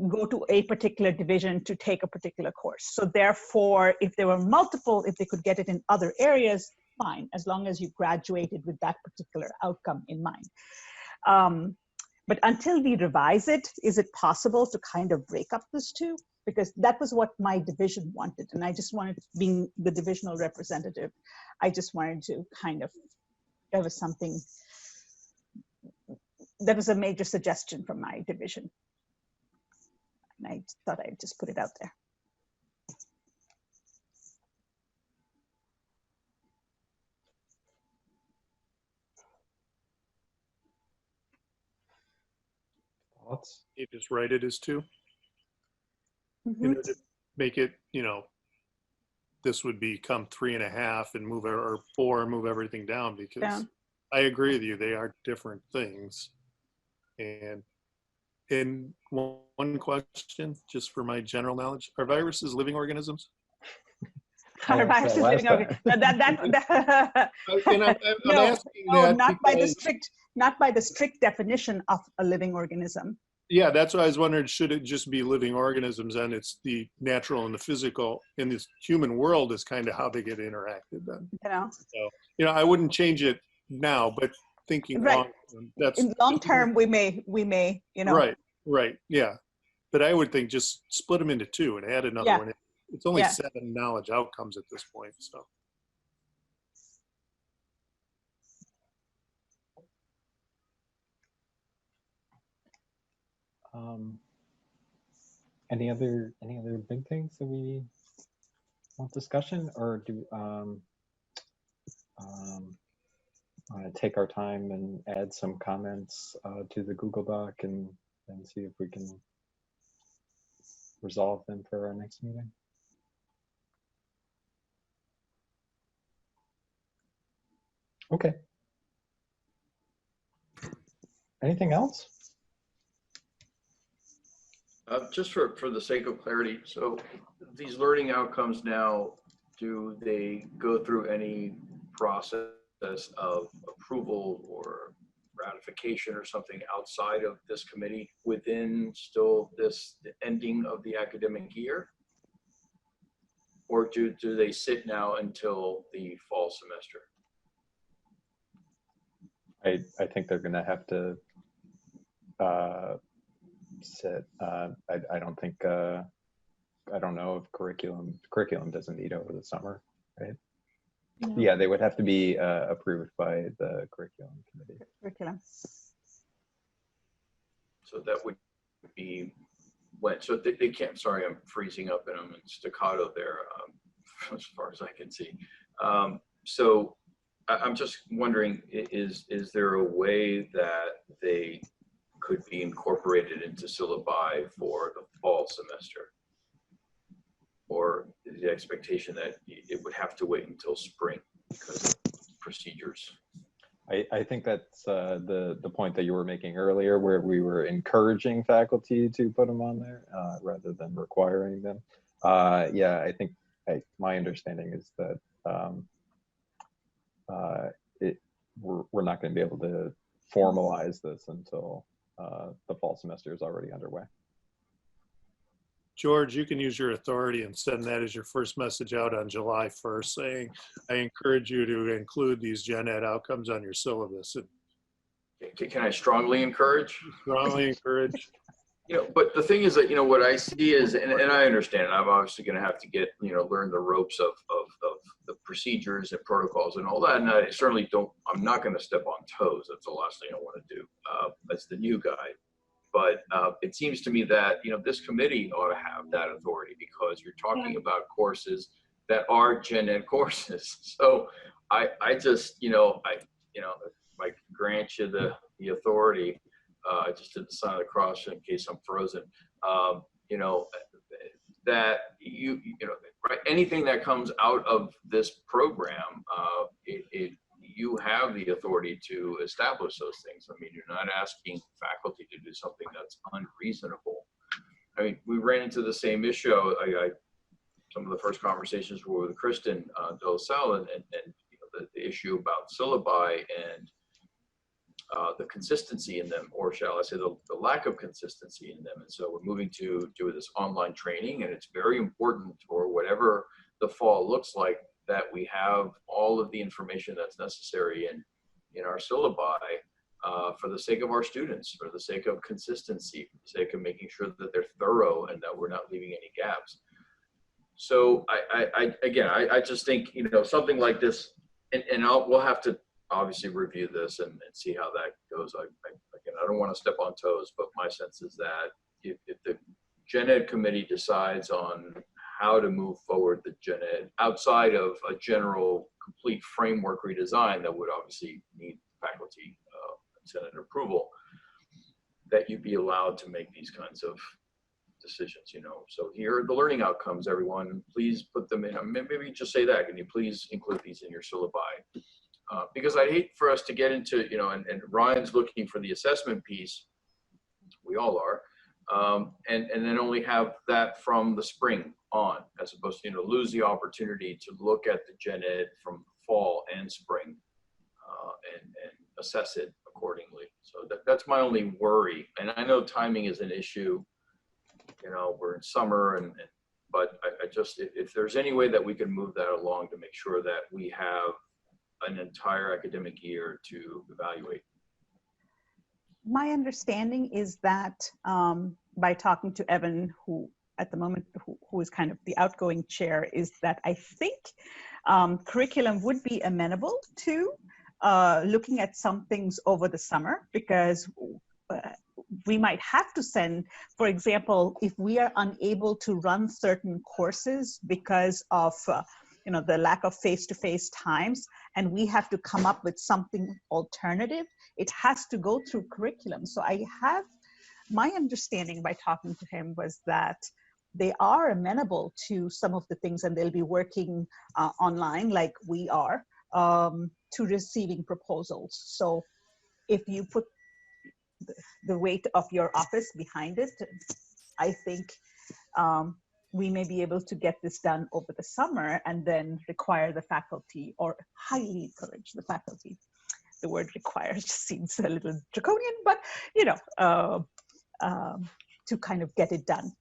go to a particular division to take a particular course. So therefore, if there were multiple, if they could get it in other areas, fine, as long as you graduated with that particular outcome in mind. But until we revise it, is it possible to kind of break up this two? Because that was what my division wanted. And I just wanted, being the divisional representative, I just wanted to kind of, there was something, that was a major suggestion from my division. And I thought I'd just put it out there. Thoughts? You just write it as 2. Mm-hmm. You know, to make it, you know, this would become 3.5 and move, or 4, move everything down, because I agree with you, they are different things. And one question, just for my general knowledge, are viruses living organisms? Are viruses living organisms? No, not by the strict definition of a living organism. Yeah, that's why I was wondering, should it just be living organisms, and it's the natural and the physical in this human world is kind of how they get interacted then. You know? So, you know, I wouldn't change it now, but thinking long term, that's in long term, we may, you know. Right, yeah. But I would think just split them into 2 and add another one in. It's only 7 knowledge outcomes at this point, so. Any other big things that we want discussion, or do take our time and add some comments to the Google Doc and see if we can resolve them for our next meeting. Okay. Anything else? Just for the sake of clarity, so these learning outcomes now, do they go through any process of approval or ratification or something outside of this committee within still the ending of the academic year? Or do they sit now until the fall semester? I think they're going to have to sit. I don't think, I don't know if curriculum doesn't meet over the summer, right? No. Yeah, they would have to be approved by the curriculum committee. Curriculum. So that would be when, so they can't, sorry, I'm freezing up and I'm in staccato there as far as I can see. So I'm just wondering, is there a way that they could be incorporated into syllabi for the fall semester? Or is the expectation that it would have to wait until spring because of procedures? I think that's the point that you were making earlier, where we were encouraging faculty to put them on there rather than requiring them. Yeah, I think my understanding is that we're not going to be able to formalize this until the fall semester is already underway. George, you can use your authority and send that as your first message out on July 1st, saying, I encourage you to include these gen ed outcomes on your syllabus. Can I strongly encourage? Strongly encourage. You know, but the thing is that, you know, what I see is, and I understand, I'm obviously going to have to get, you know, learn the ropes of the procedures and protocols and all that. And I certainly don't, I'm not going to step on toes. That's the last thing I want to do as the new guy. But it seems to me that, you know, this committee ought to have that authority, because you're talking about courses that are gen ed courses. So I just, you know, if I grant you the authority, I just did the sign of the cross in case I'm frozen. You know, that you know, right, anything that comes out of this program, you have the authority to establish those things. I mean, you're not asking faculty to do something that's unreasonable. I mean, we ran into the same issue. Some of the first conversations were with Kristen Delassalle, and you know, the issue about syllabi and the consistency in them, or shall I say the lack of consistency in them. And so we're moving to do this online training, and it's very important for whatever the fall looks like, that we have all of the information that's necessary in our syllabi for the sake of our students, for the sake of consistency, for the sake of making sure that they're thorough and that we're not leaving any gaps. So I just think, you know, something like this, and we'll have to obviously review this and see how that goes. Again, I don't want to step on toes, but my sense is that if the Gen Ed committee decides on how to move forward the Gen Ed outside of a general complete framework redesign that would obviously need faculty and Senate approval, that you'd be allowed to make these kinds of decisions, you know. So here are the learning outcomes, everyone. Please put them in. Maybe just say that. Can you please include these in your syllabi? Because I'd hate for us to get into, you know, and Ryan's looking for the assessment piece. We all are. And then only have that from the spring on, as opposed to, you know, lose the opportunity to look at the Gen Ed from fall and spring and assess it accordingly. So that's my only worry. And I know timing is an issue. You know, we're in summer, but I just, if there's any way that we can move that along to make sure that we have an entire academic year to evaluate. My understanding is that by talking to Evan, who at the moment, who is kind of the outgoing chair, is that I think curriculum would be amenable to looking at some things over the summer, because we might have to send, for example, if we are unable to run certain courses because of the lack of face-to-face times, and we have to come up with something alternative, it has to go through curriculum. So my understanding by talking to him was that they are amenable to some of the things, and they'll be working online like we are, to receiving proposals. So if you put the weight of your office behind it, I think we may be able to get this done over the summer and then require the faculty, or highly encourage the faculty. The word require just seems a little draconian, but to kind of get it done.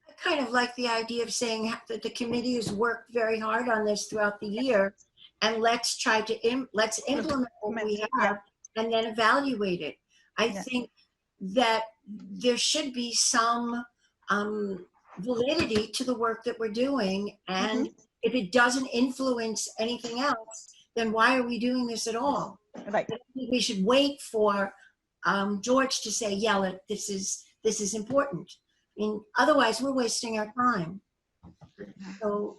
I kind of like the idea of saying that the committee has worked very hard on this throughout the year, and let's try to let's implement what we have and then evaluate it. I think that there should be some validity to the work that we're doing, and if it doesn't influence anything else, then why are we doing this at all? Right. I think we should wait for George to say, yeah, this is important. I mean, otherwise we're wasting our time. So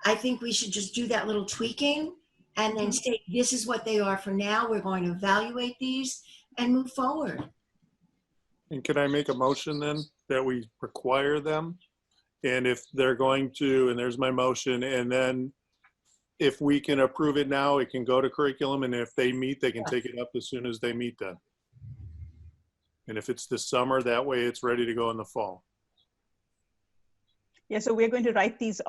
I think we should just do that little tweaking and then say, this is what they are for now. We're going to evaluate these and move forward. And can I make a motion then that we require them? And if they're going to, and there's my motion, and then if we can approve it now, it can go to curriculum, and if they meet, they can take it up as soon as they meet then. And if it's this summer, that way it's ready to go in the fall. Yeah, so we're going to write these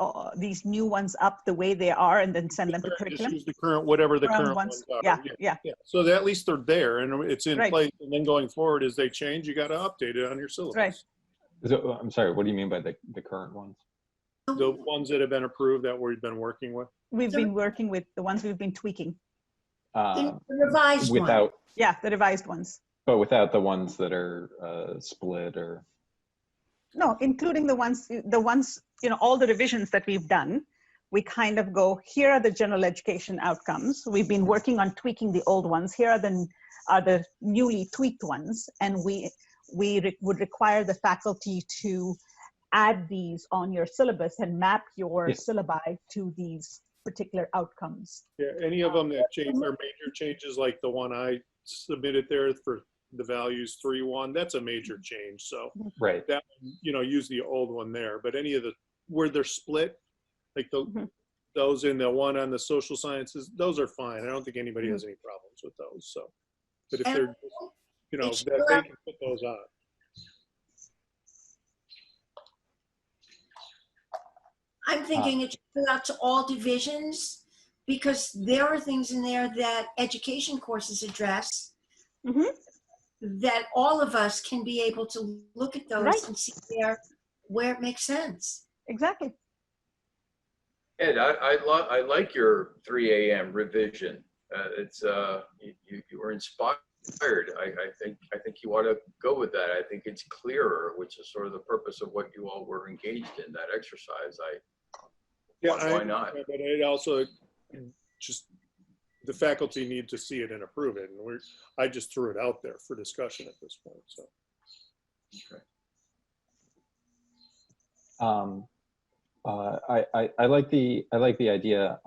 new ones up the way they are and then send them to curriculum. Just use the current, whatever the current ones are. Yeah. So that at least they're there and it's in place, and then going forward, as they change, you got to update it on your syllabus. Right. So, I'm sorry, what do you mean by the current ones? The ones that have been approved that we've been working with? We've been working with the ones we've been tweaking. The revised without, Yeah, the revised ones. But without the ones that are split or? No, including the ones, all the revisions that we've done, we kind of go, here are the general education outcomes. We've been working on tweaking the old ones. Here are the newly tweaked ones. And we would require the faculty to add these on your syllabus and map your syllabi to these particular outcomes. Yeah, any of them that change are major changes, like the one I submitted there for the values 3-1, that's a major change. So right, that use the old one there. But any of the where they're split, like those in the one on the social sciences, those are fine. I don't think anybody has any problems with those. So, but if they're that they can put those on. I'm thinking it should go out to all divisions, because there are things in there that education courses address that all of us can be able to look at those and see where it makes sense. Exactly. Ed, I like your 3 a.m. revision. It's you were inspired. I think you ought to go with that. I think it's clearer, which is sort of the purpose of what you all were engaged in, that exercise. Why not? But it also just the faculty need to see it and approve it, and I just threw it out there for discussion at this point. So. Okay. I like the idea.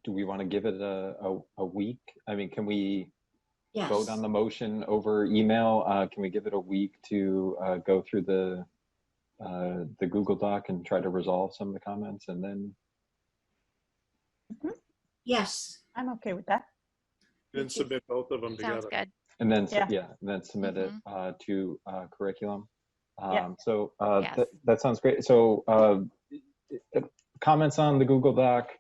Do we want to give it a week? I mean, can we vote on the motion over email? Can we give it a week to go through the Google Doc and try to resolve some of the comments, and then? Yes, I'm okay with that. Then submit both of them Sounds together. good. And then and then submit it to curriculum. So that sounds great. So comments on the Google Doc.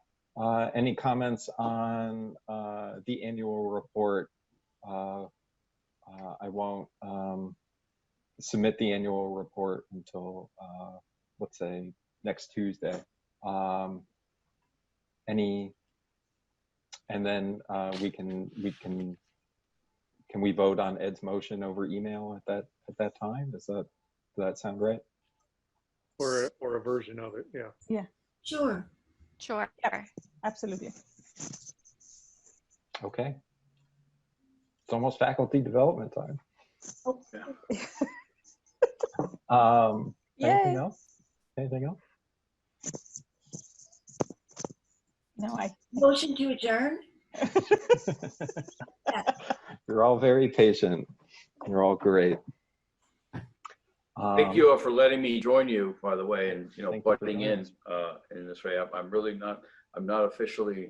Any comments on the annual report? I won't submit the annual report until let's say next Tuesday. And then can we vote on Ed's motion over email at that time? Does that sound right? Or a version of it, yeah. Yeah. Sure. Sure. Yep. Absolutely. Okay. It's almost faculty development time. Oh. Anything else? Anything else? No, Motion to adjourn? You're all very patient. You're all great. Thank you all for letting me join you, by the way, and butting in this way. I'm really not. I'm not officially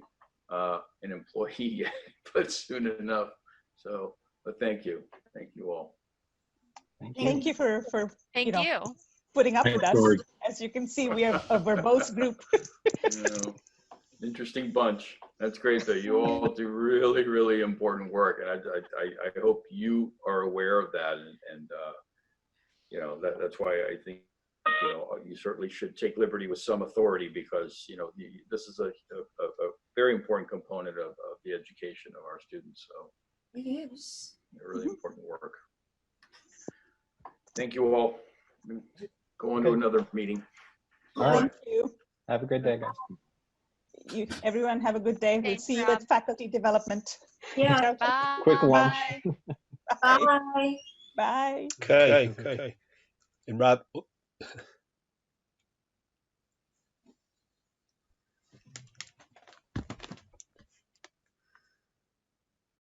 an employee yet, but soon enough. So, but thank you all. Thank you for Thank you. putting up Thanks, with us. George. As you can see, we are a verbose group. Interesting bunch. That's great though. You all do really, really important work, and I hope you are aware of that, and that's why I think you certainly should take liberty with some authority, because this is a very important component of the education of our students. So It is. really important work. Thank you all. Go on to another meeting. All right. Thank you. Have a good day, guys. Everyone have a good day. We'll Thanks, see you Rob. at faculty development. Yeah. Bye. Quick lunch. Bye. Bye. Bye. Okay. And Rob,